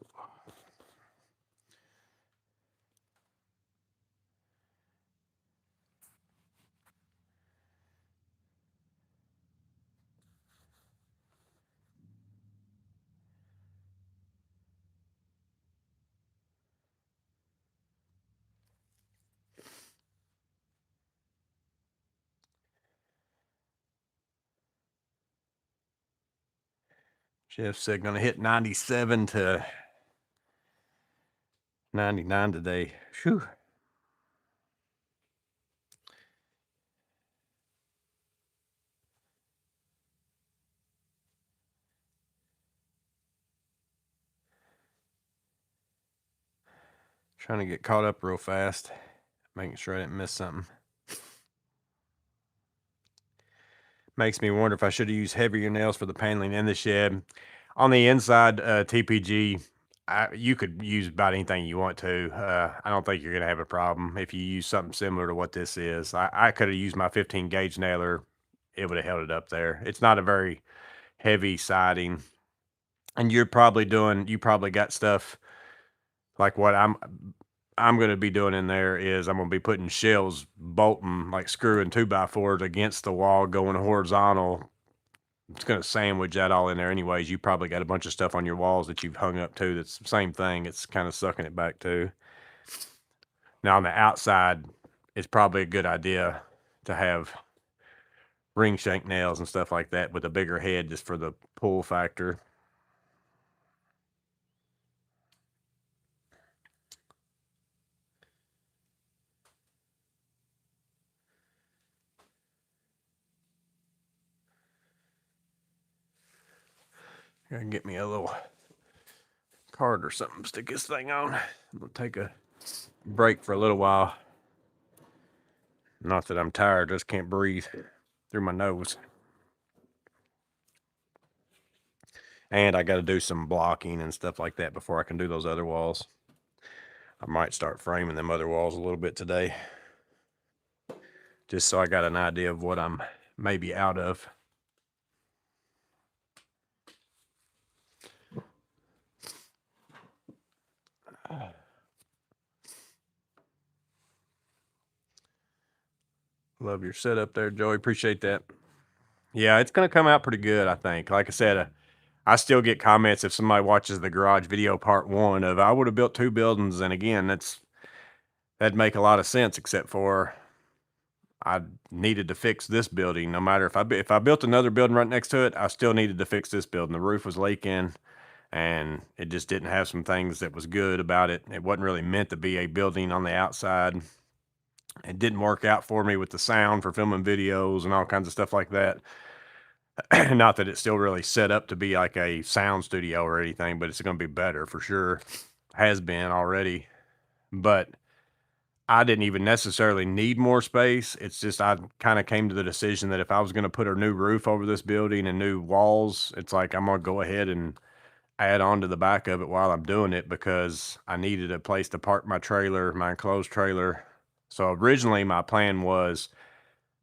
Jeff said gonna hit 97 to 99 today. Whew. Trying to get caught up real fast, making sure I didn't miss something. Makes me wonder if I should have used heavier nails for the paneling in the shed. On the inside, TPG, you could use about anything you want to. I don't think you're going to have a problem if you use something similar to what this is. I could have used my 15 gauge nailer. It would have held it up there. It's not a very heavy siding. And you probably got stuff like what I'm going to be doing in there is I'm going to be putting shells, bolting, like screwing 2x4s against the wall, going horizontal. It's going to sandwich that all in there anyways. You probably got a bunch of stuff on your walls that you've hung up too. That's the same thing. It's kind of sucking it back too. Now on the outside, it's probably a good idea to have ring shank nails and stuff like that with a bigger head just for the pull factor. Gotta get me a little card or something, stick this thing on. I'm gonna take a break for a little while. Not that I'm tired, just can't breathe through my nose. And I got to do some blocking and stuff like that before I can do those other walls. I might start framing them other walls a little bit today, just so I got an idea of what I'm maybe out of. Love your setup there, Joey. Appreciate that. Yeah, it's going to come out pretty good, I think. Like I said, I still get comments if somebody watches the garage video part 1 of I would have built 2 buildings. And again, that'd make a lot of sense, except for I needed to fix this building. No matter if I built another building right next to it, I still needed to fix this building. The roof was leaking and it just didn't have some things that was good about it. It wasn't really meant to be a building on the outside. It didn't work out for me with the sound for filming videos and all kinds of stuff like that. Not that it's still really set up to be like a sound studio or anything, but it's going to be better for sure. Has been already. But I didn't even necessarily need more space. It's just I kind of came to the decision that if I was going to put a new roof over this building and new walls, it's like I'm going to go ahead and add on to the back of it while I'm doing it, because I needed a place to park my trailer, my enclosed trailer. So originally my plan was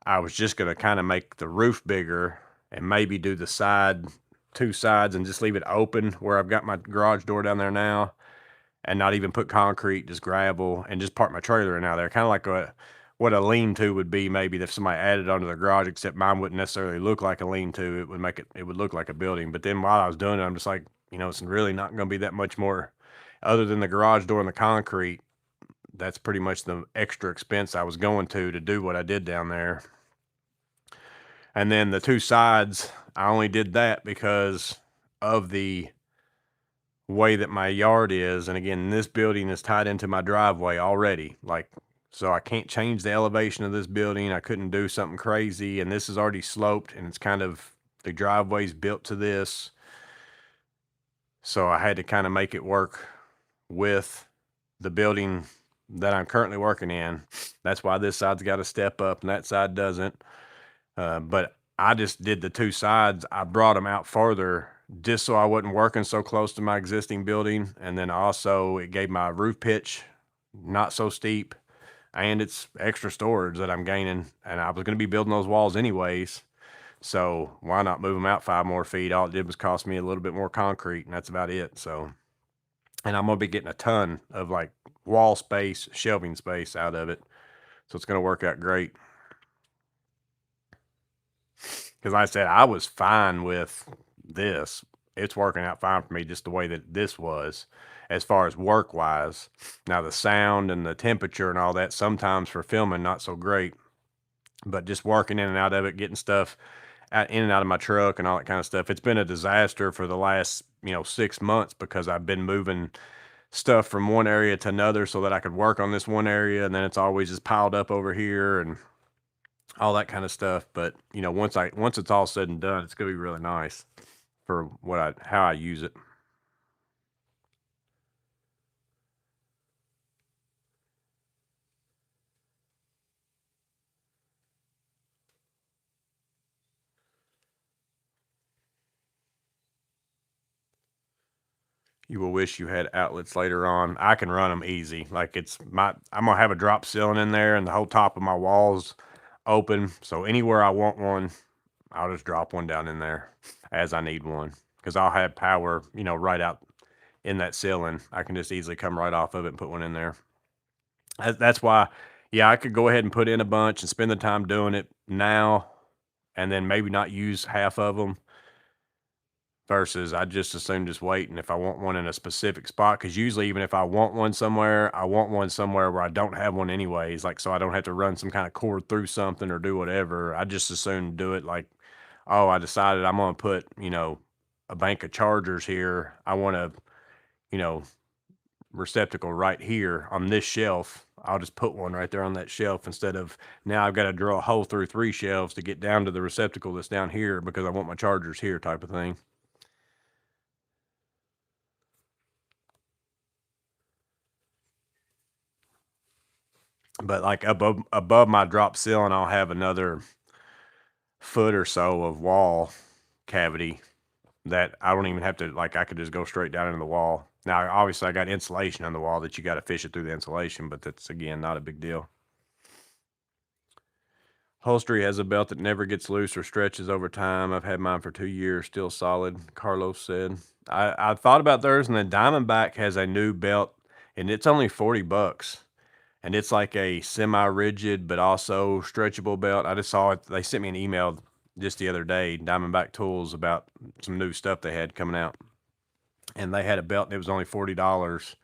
I was just going to kind of make the roof bigger and maybe do the two sides and just leave it open where I've got my garage door down there now, and not even put concrete, just gravel, and just park my trailer in out there. Kind of like what a lean-to would be maybe if somebody added onto the garage, except mine wouldn't necessarily look like a lean-to. It would look like a building. But then while I was doing it, I'm just like, it's really not going to be that much more other than the garage door and the concrete. That's pretty much the extra expense I was going to do what I did down there. And then the two sides, I only did that because of the way that my yard is. And again, this building is tied into my driveway already. So I can't change the elevation of this building. I couldn't do something crazy. And this is already sloped, and it's kind of, the driveway's built to this. So I had to kind of make it work with the building that I'm currently working in. That's why this side's got to step up and that side doesn't. But I just did the two sides. I brought them out further just so I wasn't working so close to my existing building. And then also it gave my roof pitch not so steep, and it's extra storage that I'm gaining. And I was going to be building those walls anyways. So why not move them out 5 more feet? All it did was cost me a little bit more concrete, and that's about it. So, and I'm going to be getting a ton of like wall space, shelving space out of it. So it's going to work out great. Because like I said, I was fine with this. It's working out fine for me just the way that this was as far as work wise. Now the sound and the temperature and all that, sometimes for filming, not so great. But just working in and out of it, getting stuff in and out of my truck and all that kind of stuff. It's been a disaster for the last, 6 months because I've been moving stuff from one area to another so that I could work on this one area, and then it's always just piled up over here and all that kind of stuff. But once it's all said and done, it's gonna be really nice for how I use it. You will wish you had outlets later on. I can run them easy. Like I'm gonna have a drop ceiling in there, and the whole top of my walls open. So anywhere I want one, I'll just drop one down in there as I need one, because I'll have power, right out in that ceiling. I can just easily come right off of it and put one in there. That's why, yeah, I could go ahead and put in a bunch and spend the time doing it now, and then maybe not use half of them. Versus I just assume just wait, and if I want one in a specific spot, because usually even if I want one somewhere, I want one somewhere where I don't have one anyways, like so I don't have to run some kind of cord through something or do whatever. I just assume do it like, oh, I decided I'm gonna put, a bank of chargers here. I want a, you know, receptacle right here on this shelf. I'll just put one right there on that shelf instead of now I've got to drill a hole through 3 shelves to get down to the receptacle that's down here because I want my chargers here type of thing. But like above my drop ceiling, I'll have another foot or so of wall cavity that I don't even have to, like, I could just go straight down into the wall. Now, obviously, I got insulation on the wall that you got to fish it through the insulation, but that's, again, not a big deal. Upholstery has a belt that never gets loose or stretches over time. I've had mine for 2 years, still solid, Carlos said. I thought about theirs, and then Diamondback has a new belt, and it's only $40. And it's like a semi-rigid but also stretchable belt. I just saw it. They sent me an email just the other day, Diamondback Tools, about some new stuff they had coming out. And they had a belt, and it was only $40.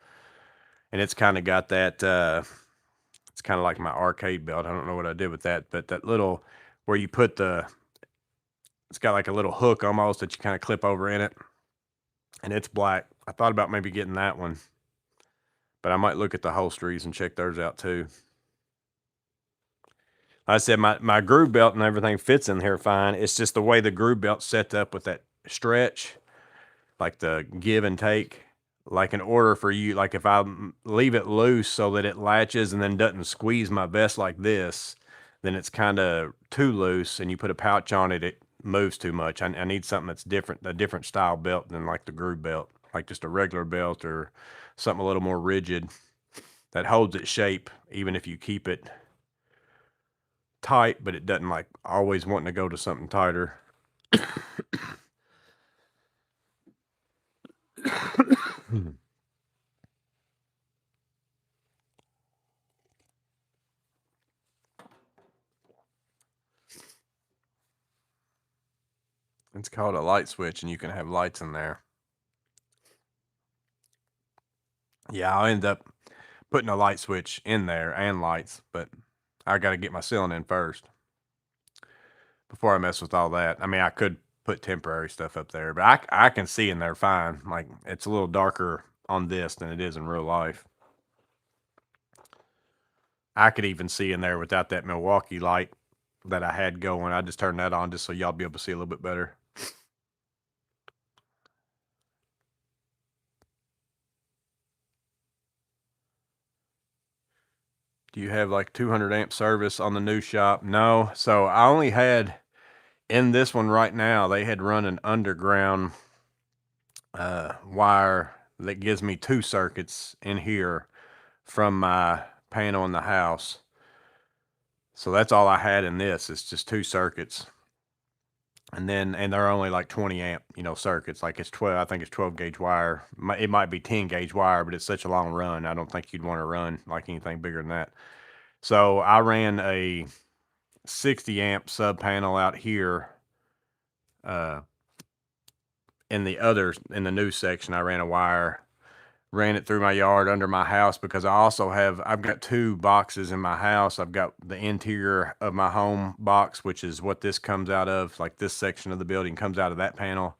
And it's kind of got that, it's kind of like my arcade belt. I don't know what I did with that, but that little, where you put it's got like a little hook almost that you kind of clip over in it. And it's black. I thought about maybe getting that one, but I might look at the holsteries and check theirs out too. I said my groove belt and everything fits in here fine. It's just the way the groove belt's set up with that stretch, like the give and take. Like in order for you, like if I leave it loose so that it latches and then doesn't squeeze my vest like this, then it's kind of too loose, and you put a pouch on it, it moves too much. I need something that's different, a different style belt than like the groove belt, like just a regular belt or something a little more rigid that holds its shape even if you keep it tight, but it doesn't like always wanting to go to something tighter. It's called a light switch, and you can have lights in there. Yeah, I'll end up putting a light switch in there and lights, but I got to get my ceiling in first before I mess with all that. I mean, I could put temporary stuff up there, but I can see in there fine. Like, it's a little darker on this than it is in real life. I could even see in there without that Milwaukee light that I had going. I just turned that on just so y'all be able to see a little bit better. Do you have like 200 amp service on the new shop? No. So I only had in this one right now, they had run an underground wire that gives me 2 circuits in here from my panel in the house. So that's all I had in this. It's just 2 circuits. And they're only like 20 amp, circuits. Like it's 12, I think it's 12 gauge wire. It might be 10 gauge wire, but it's such a long run. I don't think you'd want to run like anything bigger than that. So I ran a 60 amp sub panel out here. In the new section, I ran a wire, ran it through my yard under my house because I've got 2 boxes in my house. I've got the interior of my home box, which is what this comes out of, like this section of the building comes out of that panel.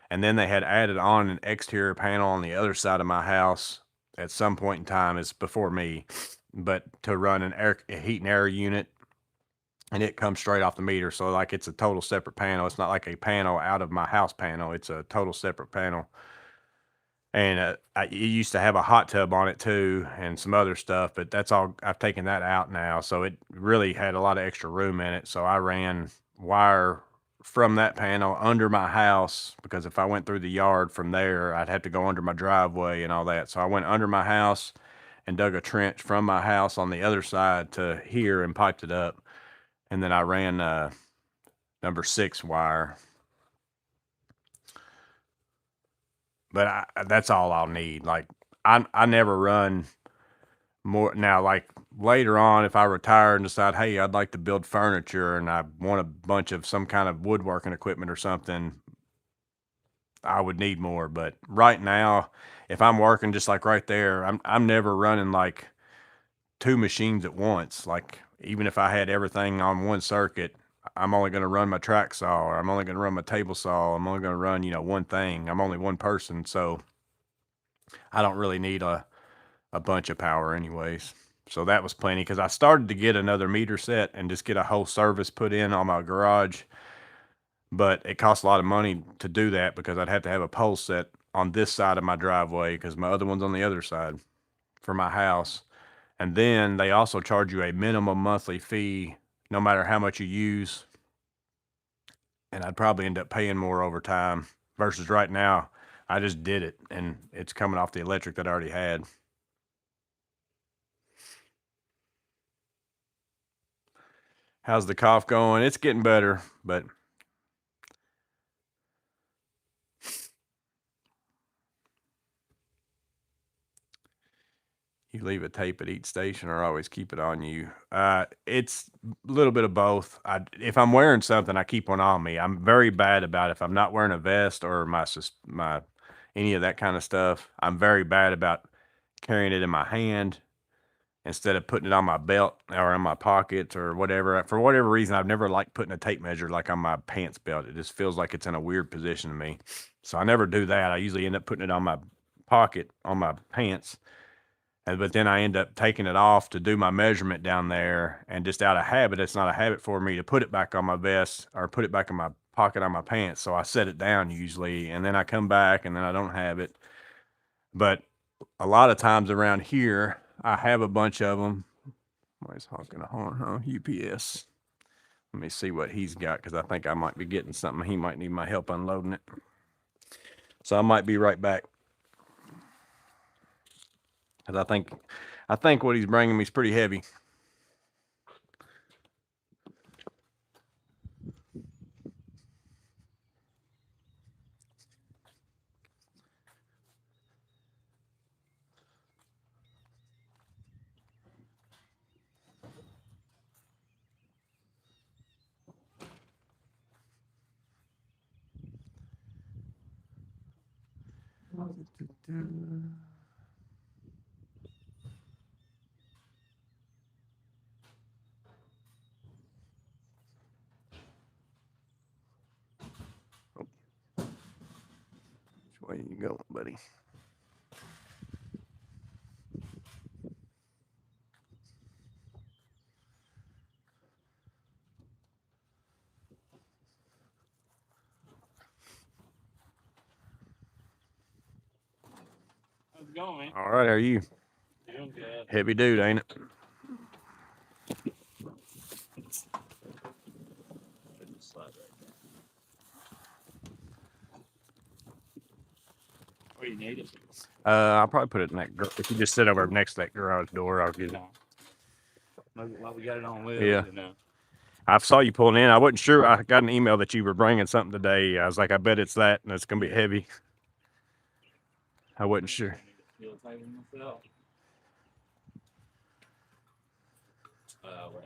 And then they had added on an exterior panel on the other side of my house at some point in time. It's before me, but to run a heat and air unit, and it comes straight off the meter. So like it's a total separate panel. It's not like a panel out of my house panel. It's a total separate panel. And it used to have a hot tub on it too, and some other stuff, but that's all. I've taken that out now, so it really had a lot of extra room in it. So I ran wire from that panel under my house because if I went through the yard from there, I'd have to go under my driveway and all that. So I went under my house and dug a trench from my house on the other side to here and piped it up, and then I ran number 6 wire. But that's all I'll need. Like I never run more now. Like later on, if I retire and decide, hey, I'd like to build furniture and I want a bunch of some kind of woodworking equipment or something, I would need more. But right now, if I'm working just like right there, I'm never running like 2 machines at once. Like even if I had everything on one circuit, I'm only going to run my track saw, or I'm only going to run my table saw. I'm only going to run, one thing. I'm only one person, so I don't really need a bunch of power anyways. So that was plenty because I started to get another meter set and just get a whole service put in on my garage. But it costs a lot of money to do that because I'd have to have a pole set on this side of my driveway because my other one's on the other side for my house. And then they also charge you a minimum monthly fee no matter how much you use. And I'd probably end up paying more over time versus right now. I just did it and it's coming off the electric that I already had. How's the cough going? It's getting better, but you leave a tape at each station or always keep it on you? It's a little bit of both. If I'm wearing something, I keep one on me. I'm very bad about if I'm not wearing a vest or my any of that kind of stuff. I'm very bad about carrying it in my hand instead of putting it on my belt or in my pockets or whatever. For whatever reason, I've never liked putting a tape measure like on my pants belt. It just feels like it's in a weird position to me. So I never do that. I usually end up putting it on my pocket on my pants. But then I end up taking it off to do my measurement down there, and just out of habit, it's not a habit for me to put it back on my vest or put it back in my pocket on my pants. So I set it down usually, and then I come back and then I don't have it. But a lot of times around here, I have a bunch of them. Somebody's honking a horn, huh? UPS. Let me see what he's got because I think I might be getting something. He might need my help unloading it. So I might be right back. Because I think what he's bringing me is pretty heavy. Which way you going, buddy? How's it going, man? All right, how are you? Doing good. Heavy dude, ain't it? Where you need it? I'll probably put it in that. If you just sit over next to that garage door, I'll get it. Well, we got it on wheels. Yeah. You know. I saw you pulling in. I wasn't sure. I got an email that you were bringing something today. I was like, I bet it's that, and it's gonna be heavy. I wasn't sure.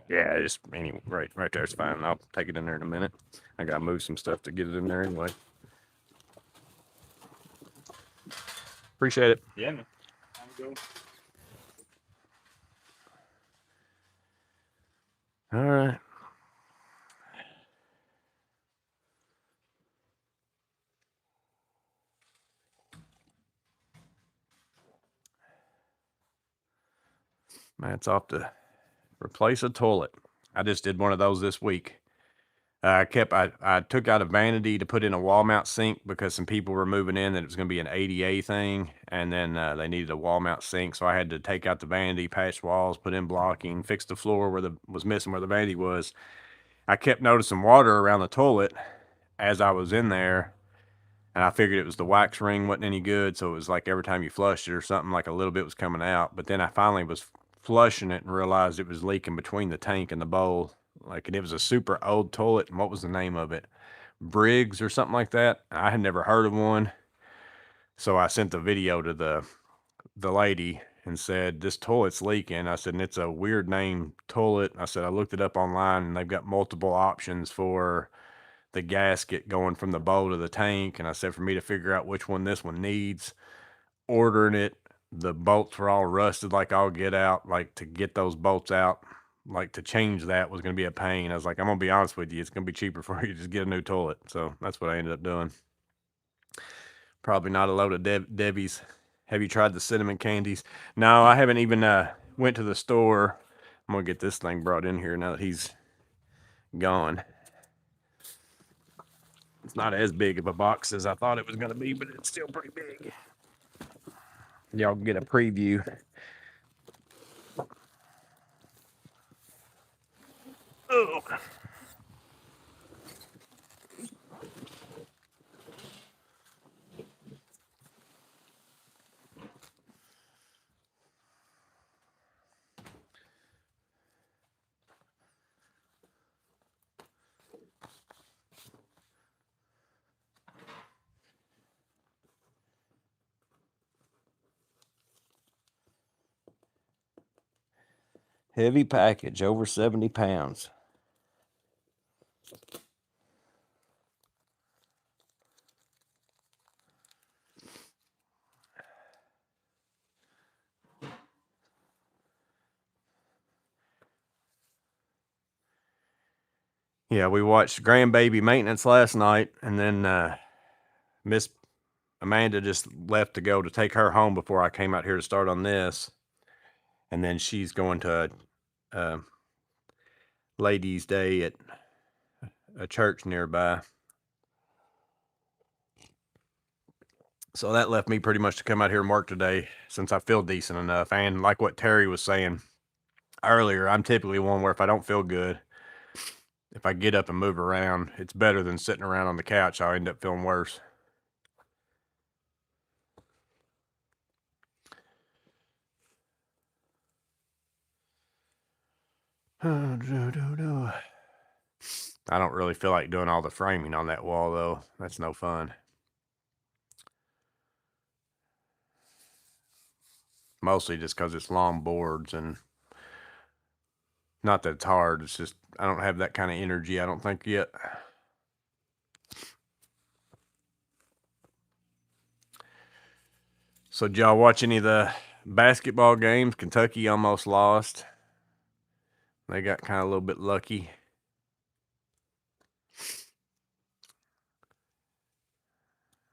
Yeah, just anyway, right there's fine. I'll take it in there in a minute. I gotta move some stuff to get it in there anyway. Appreciate it. Yeah, man. Have a good one. All right. Matt's off to replace a toilet. I just did one of those this week. I took out a vanity to put in a wall mount sink because some people were moving in that it was going to be an ADA thing, and then they needed a wall mount sink, so I had to take out the vanity, patch walls, put in blocking, fix the floor where was missing where the vanity was. I kept noticing water around the toilet as I was in there, and I figured it was the wax ring wasn't any good, so it was like every time you flushed it or something, like a little bit was coming out. But then I finally was flushing it and realized it was leaking between the tank and the bowl. Like, and it was a super old toilet. And what was the name of it? Briggs or something like that. I had never heard of one. So I sent the video to the lady and said, this toilet's leaking. I said, and it's a weird name toilet. I said, I looked it up online and they've got multiple options for the gasket going from the bowl to the tank. And I said, for me to figure out which one this one needs, ordering it, the bolts were all rusted like all get out. Like, to get those bolts out, like to change that was going to be a pain. I was like, I'm going to be honest with you, it's going to be cheaper for you to just get a new toilet. So that's what I ended up doing. Probably not a load of Debbie's. Have you tried the cinnamon candies? No, I haven't even went to the store. I'm going to get this thing brought in here now that he's gone. It's not as big of a box as I thought it was going to be, but it's still pretty big. Y'all get a preview. Oh. Heavy package, over 70 pounds. Yeah, we watched grandbaby maintenance last night, and then Miss Amanda just left to go to take her home before I came out here to start on this. And then she's going to a ladies' day at a church nearby. So that left me pretty much to come out here and work today, since I feel decent enough. And like what Terry was saying earlier, I'm typically one where if I don't feel good, if I get up and move around, it's better than sitting around on the couch. I'll end up feeling worse. I don't really feel like doing all the framing on that wall, though. That's no fun. Mostly just because it's long boards, and not that it's hard. It's just I don't have that kind of energy, I don't think, yet. So did y'all watch any of the basketball games? Kentucky almost lost. They got kind of a little bit lucky.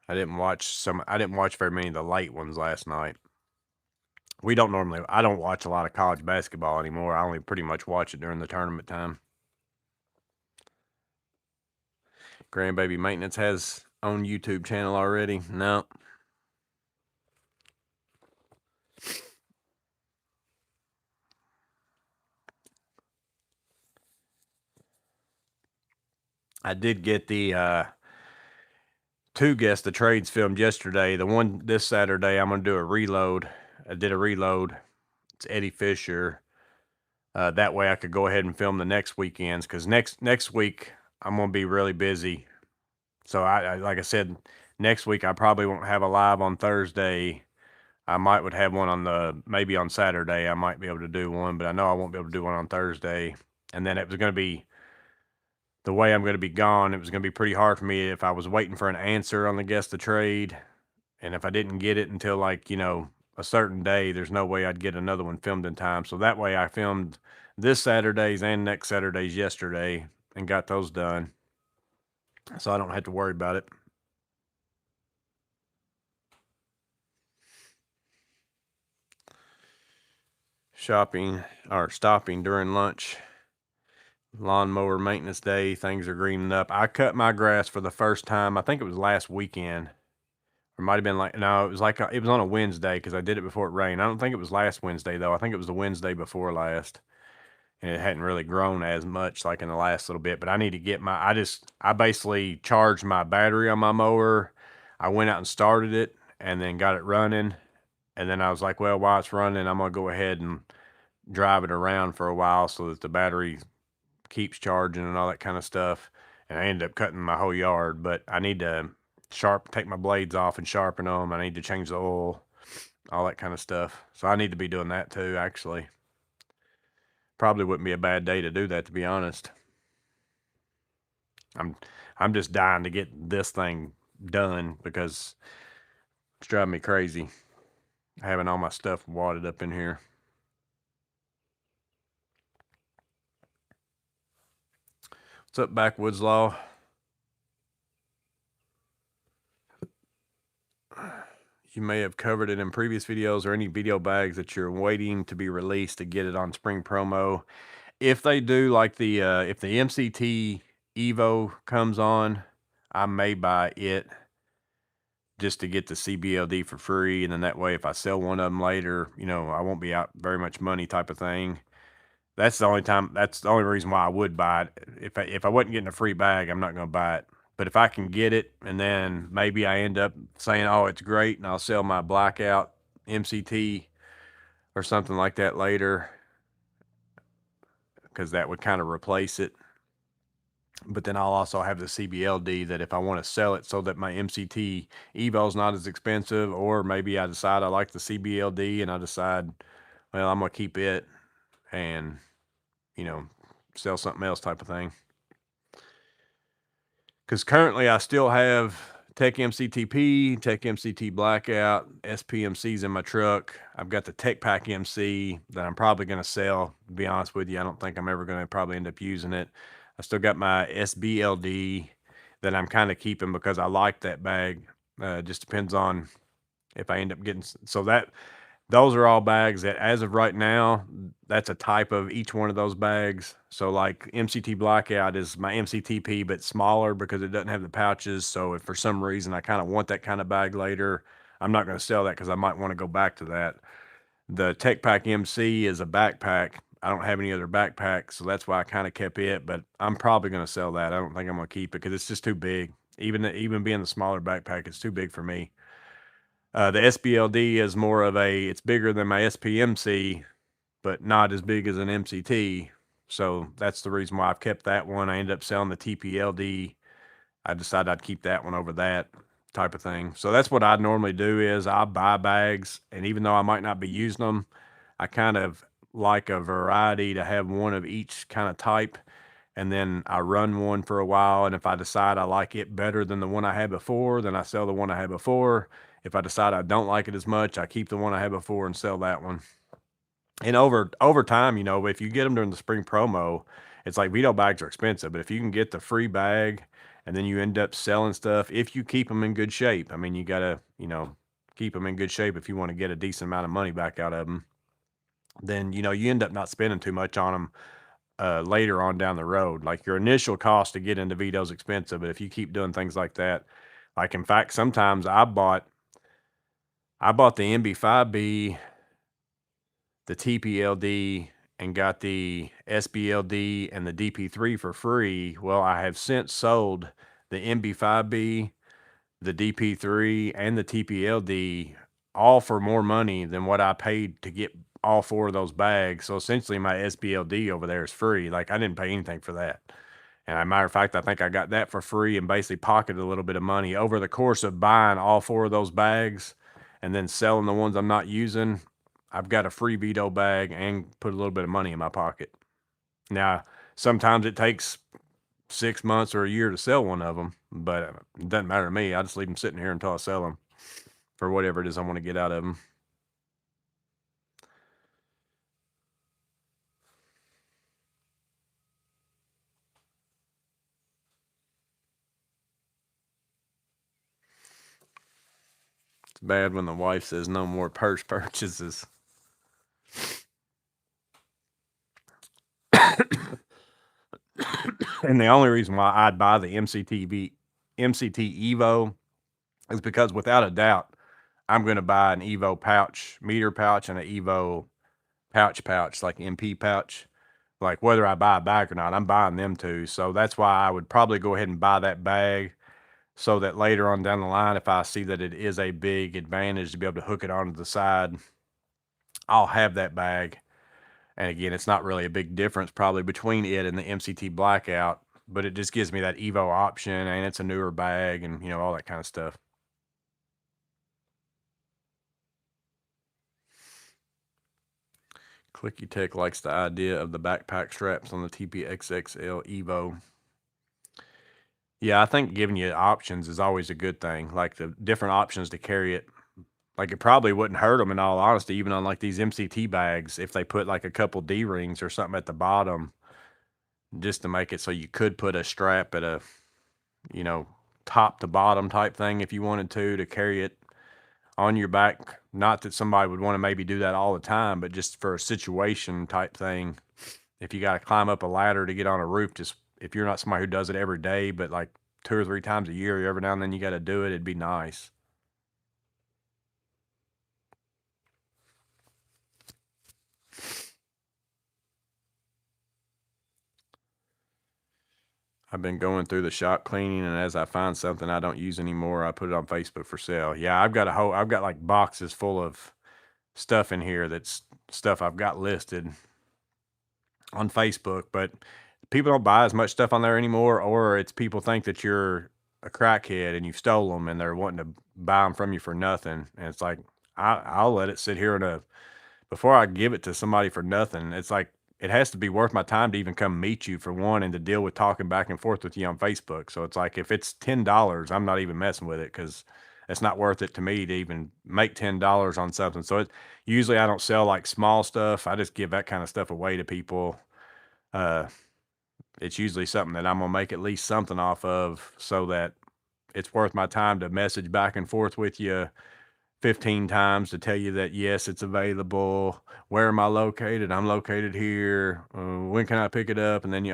I didn't watch very many of the late ones last night. I don't watch a lot of college basketball anymore. I only pretty much watch it during the tournament time. Grandbaby Maintenance has own YouTube channel already. No. I did get the two Guess the Trades filmed yesterday. The one this Saturday, I'm going to do a reload. I did a reload. It's Eddie Fisher. That way I could go ahead and film the next weekends, because next week I'm going to be really busy. So I like I said, next week I probably won't have a live on Thursday. I would have one maybe on Saturday. I might be able to do one, but I know I won't be able to do one on Thursday. And then it was going to be, the way I'm going to be gone, it was going to be pretty hard for me if I was waiting for an answer on the Guess the Trade. And if I didn't get it until, like, a certain day, there's no way I'd get another one filmed in time. So that way I filmed this Saturday's and next Saturday's yesterday and got those done. So I don't have to worry about it. Stopping during lunch. Lawnmower maintenance day. Things are greening up. I cut my grass for the first time. I think it was last weekend. Or it might have been no, it was it was on a Wednesday, because I did it before it rained. I don't think it was last Wednesday though. I think it was the Wednesday before last. And it hadn't really grown as much like in the last little bit. But I need to get I basically charged my battery on my mower. I went out and started it and then got it running. And then I was like, well, while it's running, I'm going to go ahead and drive it around for a while so that the battery keeps charging and all that kind of stuff. And I ended up cutting my whole yard, but I need to take my blades off and sharpen them. I need to change the oil, all that kind of stuff. So I need to be doing that too, actually. Probably wouldn't be a bad day to do that, to be honest. I'm just dying to get this thing done because it's driving me crazy having all my stuff wadded up in here. What's up, Backwoods Law? You may have covered it in previous videos, or any video bags that you're waiting to be released to get it on spring promo. If they do, like if the MCT Evo comes on, I may buy it just to get the CBLD for free. And then that way, if I sell one of them later, I won't be out very much money, type of thing. That's the only reason why I would buy it. If I wasn't getting a free bag, I'm not going to buy it. But if I can get it, and then maybe I end up saying, oh, it's great, and I'll sell my blackout MCT or something like that later, because that would kind of replace it. But then I'll also have the CBLD, that if I want to sell it so that my MCT Evo is not as expensive, or maybe I decide I like the CBLD and I decide, well, I'm going to keep it and, sell something else, type of thing. Because currently I still have Tech MCTP, Tech MCT Blackout, SPMCs in my truck. I've got the Tech Pack MC that I'm probably going to sell, to be honest with you. I don't think I'm ever going to probably end up using it. I still got my SBLD that I'm kind of keeping because I like that bag. Just depends on if I end up getting, those are all bags that, as of right now, that's a type of each one of those bags. So like MCT Blackout is my MCTP, but smaller because it doesn't have the pouches. So if for some reason I kind of want that kind of bag later, I'm not going to sell that because I might want to go back to that. The Tech Pack MC is a backpack. I don't have any other backpacks, so that's why I kind of kept it, but I'm probably going to sell that. I don't think I'm going to keep it because it's just too big. Even being the smaller backpack, it's too big for me. The SBLD is it's bigger than my SPMC, but not as big as an MCT. So that's the reason why I've kept that one. I ended up selling the TPLD. I decided I'd keep that one over that, type of thing. So that's what I normally do, is I buy bags, and even though I might not be using them, I kind of like a variety to have one of each kind of type. and then I run one for a while. And if I decide I like it better than the one I had before, then I sell the one I had before. If I decide I don't like it as much, I keep the one I had before and sell that one. And over time, if you get them during the spring promo, it's like Vito bags are expensive, but if you can get the free bag and then you end up selling stuff, if you keep them in good shape, I mean, you gotta, keep them in good shape if you want to get a decent amount of money back out of them. Then you end up not spending too much on them later on down the road. Like your initial cost to get into Vito's expensive, but if you keep doing things like that, like in fact, sometimes I bought the MB5B, the TPLD, and got the SBLD and the DP3 for free. Well, I have since sold the MB5B, the DP3, and the TPLD all for more money than what I paid to get all four of those bags. So essentially, my SBLD over there is free. Like I didn't pay anything for that. And as a matter of fact, I think I got that for free and basically pocketed a little bit of money over the course of buying all four of those bags and then selling the ones I'm not using. I've got a free Vito bag and put a little bit of money in my pocket. Now, sometimes it takes 6 months or a year to sell one of them, but it doesn't matter to me. I just leave them sitting here until I sell them for whatever it is I want to get out of them. It's bad when the wife says no more purse purchases. And the only reason why I'd buy the MCT Evo is because without a doubt, I'm going to buy an Evo pouch, meter pouch, and an Evo pouch, like MP pouch. Like whether I buy a bag or not, I'm buying them too. So that's why I would probably go ahead and buy that bag so that later on down the line, if I see that it is a big advantage to be able to hook it onto the side, I'll have that bag. And again, it's not really a big difference probably between it and the MCT Blackout, but it just gives me that Evo option and it's a newer bag and, all that kind of stuff. Clicky Tech likes the idea of the backpack straps on the TPXXL Evo. Yeah, I think giving you options is always a good thing, like the different options to carry it. Like it probably wouldn't hurt them in all honesty, even on like these MCT bags, if they put like a couple D-rings or something at the bottom just to make it so you could put a strap at a, you know, top to bottom type thing if you wanted to carry it on your back. Not that somebody would want to maybe do that all the time, but just for a situation type thing. If you got to climb up a ladder to get on a roof, just if you're not somebody who does it every day, but like 2 or 3 times a year, every now and then you got to do it, it'd be nice. I've been going through the shop cleaning, and as I find something I don't use anymore, I put it on Facebook for sale. Yeah, I've got like boxes full of stuff in here that's stuff I've got listed on Facebook, but people don't buy as much stuff on there anymore, or it's people think that you're a crackhead and you stole them and they're wanting to buy them from you for nothing. And it's like, I'll let it sit here before I give it to somebody for nothing. It's like, it has to be worth my time to even come meet you for one and to deal with talking back and forth with you on Facebook. So it's like, if it's $10, I'm not even messing with it because it's not worth it to me to even make $10 on something. So usually I don't sell like small stuff. I just give that kind of stuff away to people. It's usually something that I'm gonna make at least something off of so that it's worth my time to message back and forth with you 15 times to tell you that yes, it's available. Where am I located? I'm located here. When can I pick it up? And then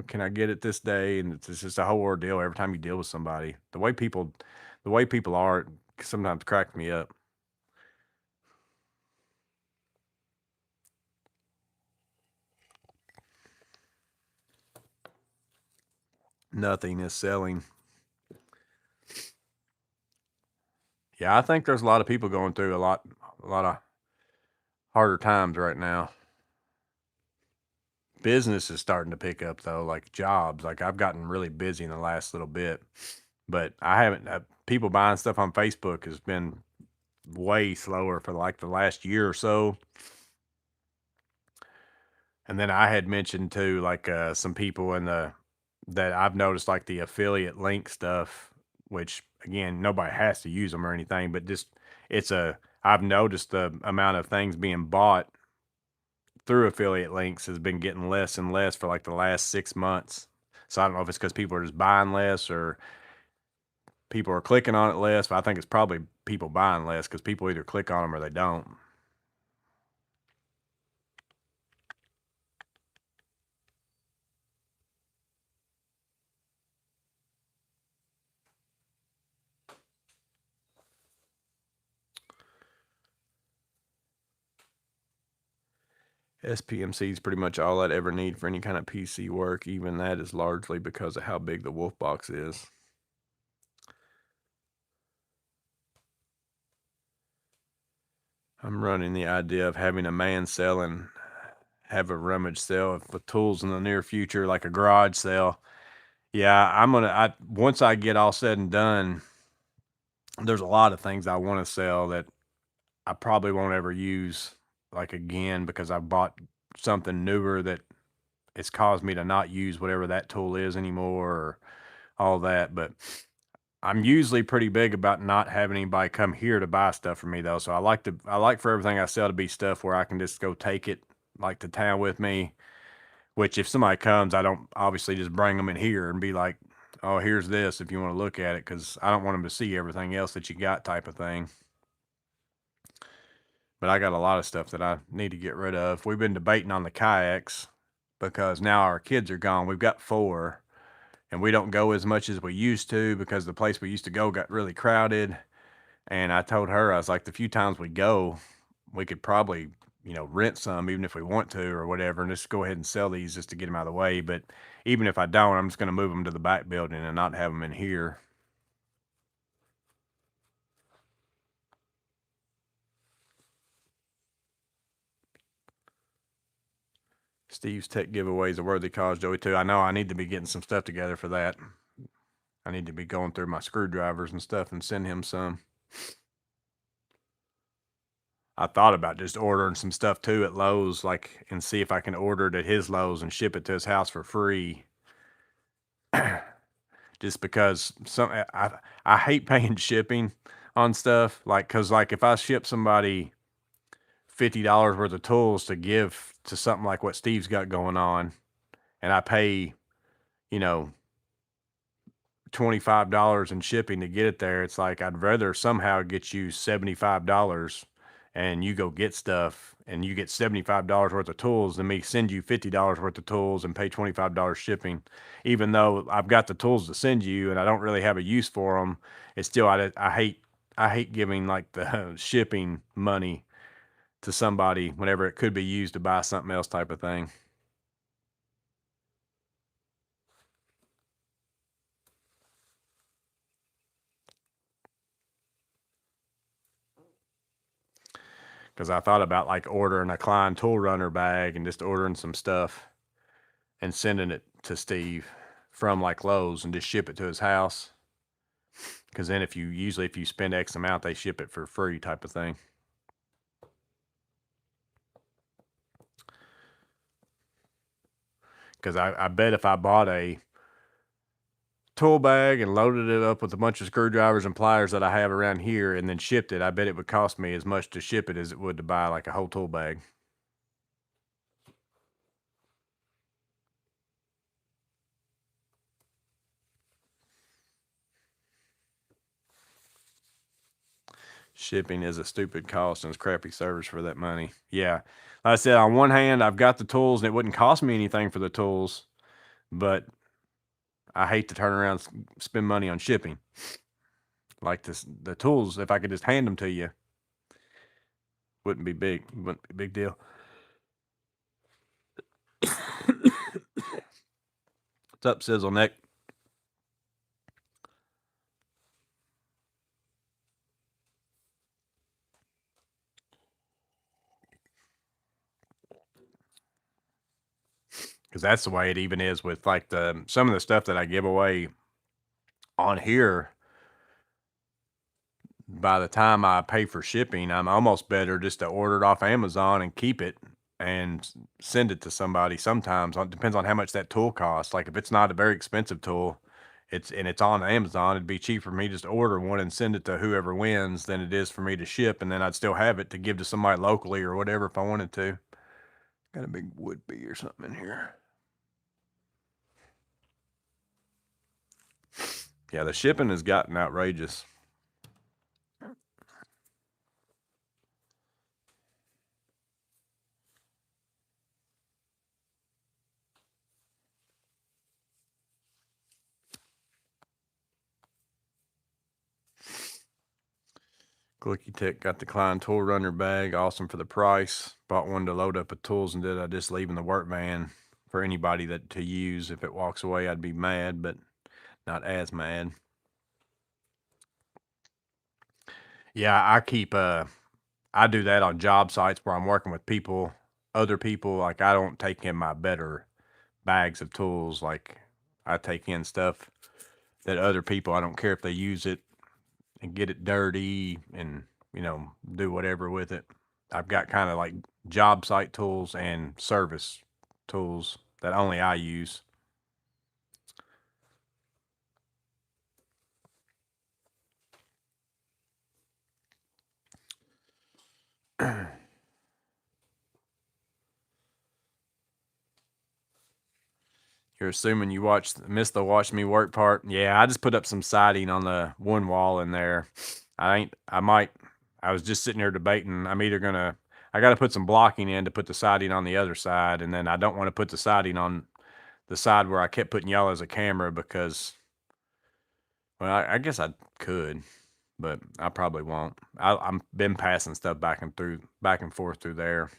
can I get it this day? And it's just a whole ordeal every time you deal with somebody. The way people are sometimes cracks me up. Nothing is selling. Yeah, I think there's a lot of people going through a lot of harder times right now. Business is starting to pick up though, like jobs. Like I've gotten really busy in the last little bit, but I haven't. People buying stuff on Facebook has been way slower for like the last year or so. And then I had mentioned too, like some people in the that I've noticed, like the affiliate link stuff, which again nobody has to use them or anything, but just it's a I've noticed the amount of things being bought through affiliate links has been getting less and less for like the last 6 months. So I don't know if it's because people are just buying less or people are clicking on it less, but I think it's probably people buying less because people either click on them or they don't. SPMC is pretty much all I'd ever need for any kind of PC work. Even that is largely because of how big the wolf box is. I'm running the idea of having a man sale and have a rummage sale with tools in the near future, like a garage sale. Yeah, once I get all said and done, there's a lot of things I want to sell that I probably won't ever use like again because I bought something newer that it's caused me to not use whatever that tool is anymore or all that. But I'm usually pretty big about not having anybody come here to buy stuff from me though. So I like for everything I sell to be stuff where I can just go take it like to town with me, which if somebody comes, I don't obviously just bring them in here and be like, oh, here's this if you want to look at it, because I don't want them to see everything else that you got type of thing. But I got a lot of stuff that I need to get rid of. We've been debating on the kayaks because now our kids are gone. We've got 4 and we don't go as much as we used to because the place we used to go got really crowded. And I told her, I was like, the few times we go, we could probably, rent some even if we want to or whatever, and just go ahead and sell these just to get them out of the way. But even if I don't, I'm just going to move them to the back building and not have them in here. Steve's tech giveaway is a worthy cause, Joey, too. I know I need to be getting some stuff together for that. I need to be going through my screwdrivers and stuff and send him some. I thought about just ordering some stuff too at Lowe's, like, and see if I can order it at his Lowe's and ship it to his house for free. Just because I hate paying shipping on stuff, like, cause like if I ship somebody $50 worth of tools to give to something like what Steve's got going on, and I pay, you know, $25 in shipping to get it there, it's like I'd rather somehow get you $75 and you go get stuff and you get $75 worth of tools than me send you $50 worth of tools and pay $25 shipping. Even though I've got the tools to send you and I don't really have a use for them, it's still I hate giving like the shipping money to somebody whenever it could be used to buy something else type of thing. Because I thought about like ordering a Klein tool runner bag and just ordering some stuff and sending it to Steve from like Lowe's and just ship it to his house. Because then if you spend X amount, they ship it for free type of thing. Because I bet if I bought a tool bag and loaded it up with a bunch of screwdrivers and pliers that I have around here and then shipped it, I bet it would cost me as much to ship it as it would to buy like a whole tool bag. Shipping is a stupid cost and it's crappy service for that money. Yeah. Like I said, on one hand, I've got the tools and it wouldn't cost me anything for the tools, but I hate to turn around and spend money on shipping. Like the tools, if I could just hand them to you, wouldn't be a big deal. What's up, Sizzle Neck? Because that's the way it even is with like some of the stuff that I give away on here. By the time I pay for shipping, I'm almost better just to order it off Amazon and keep it and send it to somebody. Sometimes it depends on how much that tool costs. Like if it's not a very expensive tool, it's on Amazon, it'd be cheaper for me just to order one and send it to whoever wins than it is for me to ship, and then I'd still have it to give to somebody locally or whatever if I wanted to. Got a big wood bee or something in here. Yeah, the shipping has gotten outrageous. Glicky Tech got the Klein tool runner bag, awesome for the price. Bought one to load up with tools and did I just leave in the work van for anybody that to use. If it walks away, I'd be mad, but not as mad. Yeah, I keep I do that on job sites where I'm working with people, other people. Like I don't take in my better bags of tools. Like I take in stuff that other people, I don't care if they use it and get it dirty and, do whatever with it. I've got kind of like job site tools and service tools that only I use. You're assuming you missed the watch me work part. Yeah, I just put up some siding on the one wall in there. I was just sitting here debating. I got to put some blocking in to put the siding on the other side. And then I don't want to put the siding on the side where I kept putting y'all as a camera because, well, I guess I could, but I probably won't. I'm been passing stuff back and forth through there.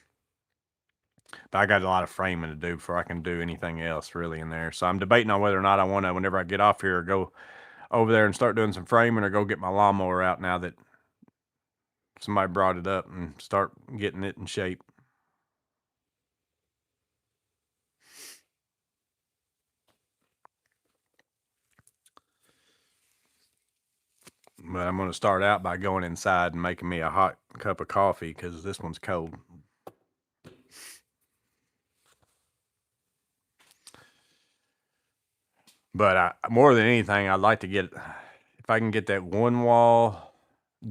But I got a lot of framing to do before I can do anything else really in there. So I'm debating on whether or not I want to, whenever I get off here, go over there and start doing some framing or go get my lawnmower out now that somebody brought it up and start getting it in shape. But I'm going to start out by going inside and making me a hot cup of coffee because this one's cold. But more than anything, I'd like to get, if I can get that one wall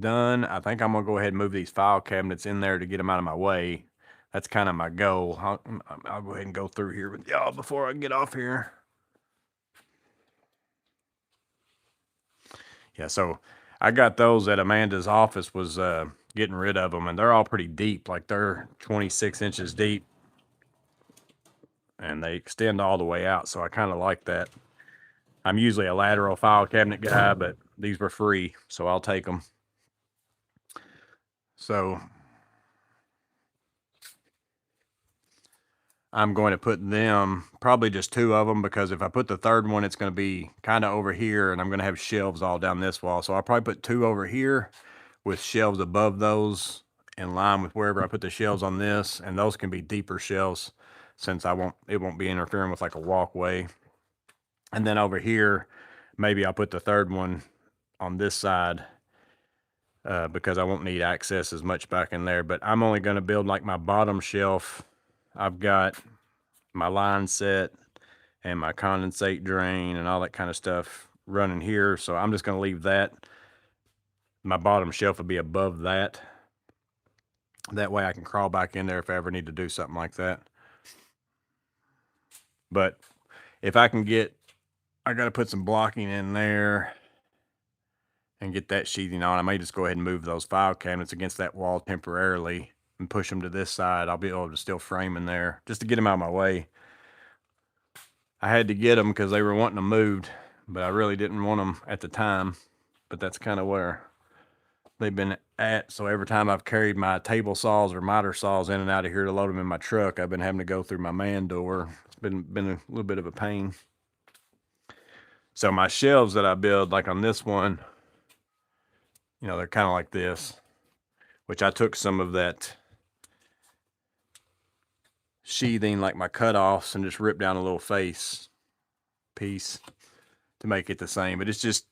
done, I think I'm going to go ahead and move these file cabinets in there to get them out of my way. That's kind of my goal. I'll go ahead and go through here with y'all before I get off here. Yeah, so I got those at Amanda's office, was getting rid of them, and they're all pretty deep, like they're 26 inches deep, and they extend all the way out, so I kind of like that. I'm usually a lateral file cabinet guy, but these were free, so I'll take them. So I'm going to put them, probably just two of them, because if I put the third one, it's going to be kind of over here, and I'm going to have shelves all down this wall. So I'll probably put two over here with shelves above those in line with wherever I put the shelves on this, and those can be deeper shelves since it won't be interfering with like a walkway. And then over here, maybe I'll put the third one on this side because I won't need access as much back in there. But I'm only going to build like my bottom shelf. I've got my line set and my condensate drain and all that kind of stuff running here. So I'm just going to leave that. My bottom shelf will be above that. That way I can crawl back in there if I ever need to do something like that. But if I can I got to put some blocking in there and get that sheathing on. I may just go ahead and move those file cabinets against that wall temporarily and push them to this side. I'll be able to still frame in there just to get them out of my way. I had to get them because they were wanting them moved, but I really didn't want them at the time. But that's kind of where they've been at. So every time I've carried my table saws or miter saws in and out of here to load them in my truck, I've been having to go through my man door. It's been a little bit of a pain. So my shelves that I build, like on this one, they're kind of like this, which I took some of that sheathing, like my cutoffs, and just ripped down a little face piece to make it the same. But it's just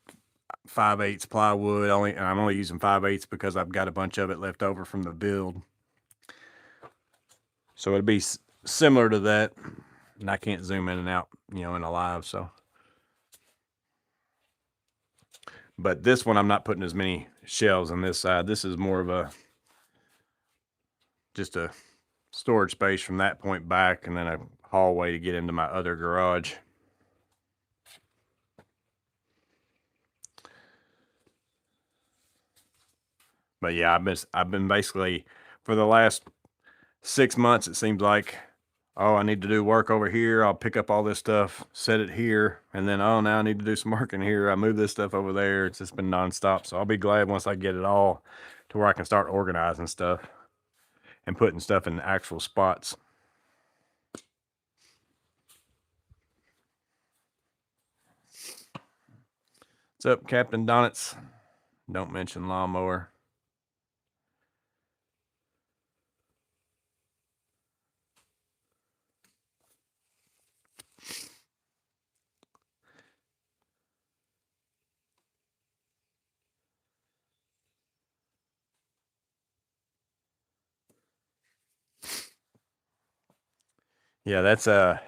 5/8 plywood and I'm only using 5/8 because I've got a bunch of it left over from the build. So it'd be similar to that. And I can't zoom in and out, in a live, so. But this one, I'm not putting as many shelves on this side. This is more of just a storage space from that point back, and then a hallway to get into my other garage. But yeah, I've been basically, for the last 6 months, it seems like, oh, I need to do work over here. I'll pick up all this stuff, set it here, and then, oh, now I need to do some work in here. I move this stuff over there. It's just been nonstop. So I'll be glad once I get it all to where I can start organizing stuff and putting stuff in actual spots. What's up, Captain Donnets? Don't mention lawnmower. Yeah, that's a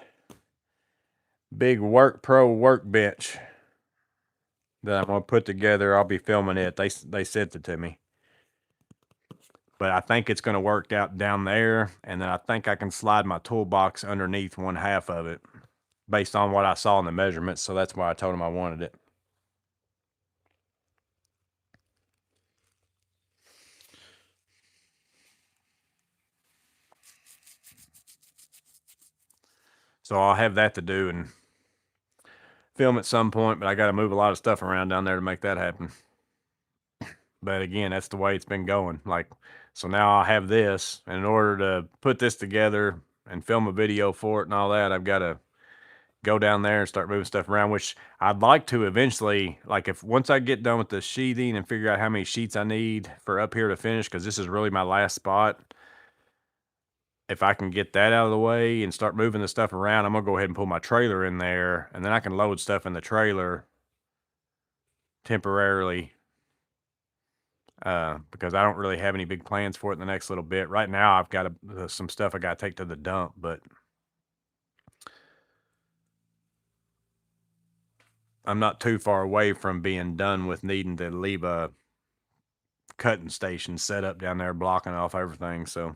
big Work Pro workbench that I'm gonna put together. I'll be filming it. They sent it to me, but I think it's gonna work out down there, and then I think I can slide my toolbox underneath one half of it, based on what I saw in the measurements. So that's why I told him I wanted it. So I'll have that to do and film at some point, but I got to move a lot of stuff around down there to make that happen. But again, that's the way it's been going. Like, so now I have this, and in order to put this together and film a video for it and all that, I've got to go down there and start moving stuff around, which I'd like to eventually, like, if once I get done with the sheathing and figure out how many sheets I need for up here to finish, because this is really my last spot. If I can get that out of the way and start moving the stuff around, I'm gonna go ahead and pull my trailer in there, and then I can load stuff in the trailer temporarily, because I don't really have any big plans for it in the next little bit. Right now, I've got some stuff I gotta take to the dump, but I'm not too far away from being done with needing to leave a cutting station set up down there blocking off everything. So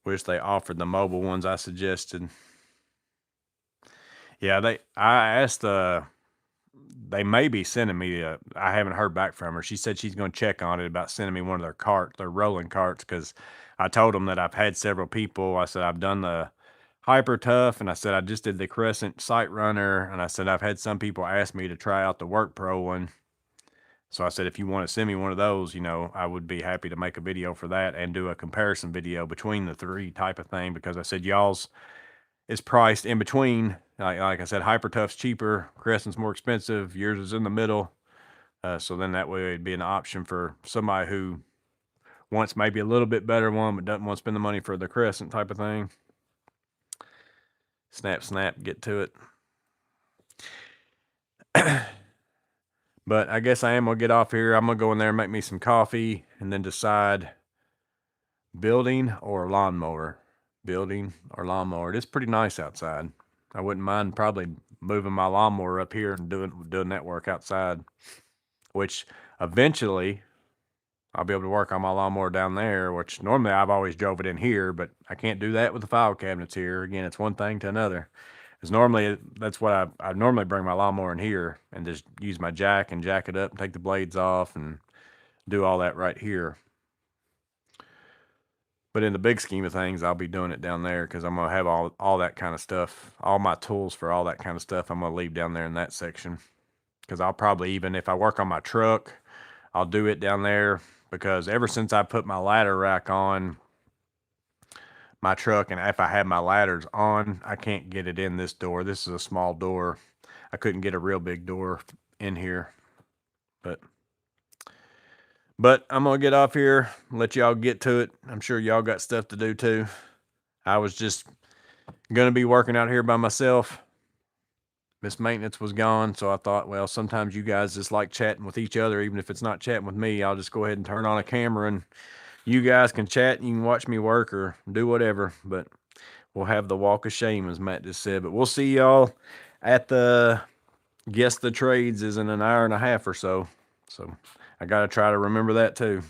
wish they offered the mobile ones I suggested. Yeah, I asked they may be sending me I haven't heard back from her. She said she's going to check on it about sending me one of their rolling carts, because I told them that I've had several people. I said I've done the Hyper Tough, and I said I just did the Crescent Sight Runner, and I said I've had some people ask me to try out the Work Pro one. So I said, if you want to send me one of those, I would be happy to make a video for that and do a comparison video between the three type of thing, because I said y'all's is priced in between. Like I said, Hyper Tough's cheaper, Crescent's more expensive, yours is in the middle. So then that way it'd be an option for somebody who wants maybe a little bit better one, but doesn't want to spend the money for the Crescent type of thing. Snap, snap, get to it. But I guess I am going to get off here. I'm going to go in there and make me some coffee and then decide building or lawnmower. Building or lawnmower. It is pretty nice outside. I wouldn't mind probably moving my lawnmower up here and doing that work outside, which eventually I'll be able to work on my lawnmower down there, which normally I've always drove it in here, but I can't do that with the file cabinets here. Again, it's one thing to another. Because normally that's what I normally bring my lawnmower in here and just use my jack and jack it up and take the blades off and do all that right here. But in the big scheme of things, I'll be doing it down there, because I'm going to have all that kind of stuff, all my tools for all that kind of stuff I'm going to leave down there in that section. Because I'll probably, even if I work on my truck, I'll do it down there, because ever since I put my ladder rack on my truck, and if I have my ladders on, I can't get it in this door. This is a small door. I couldn't get a real big door in here. But I'm going to get off here, let y'all get to it. I'm sure y'all got stuff to do too. I was just going to be working out here by myself. Miss Maintenance was gone, so I thought, well, sometimes you guys just like chatting with each other, even if it's not chatting with me. I'll just go ahead and turn on a camera, and you guys can chat, and you can watch me work or do whatever. But we'll have the walk of shame, as Matt just said. But we'll see y'all at the Guess the Trades is in an hour and a half or so. So I got to try to remember that too.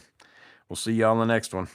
We'll see y'all in the next one.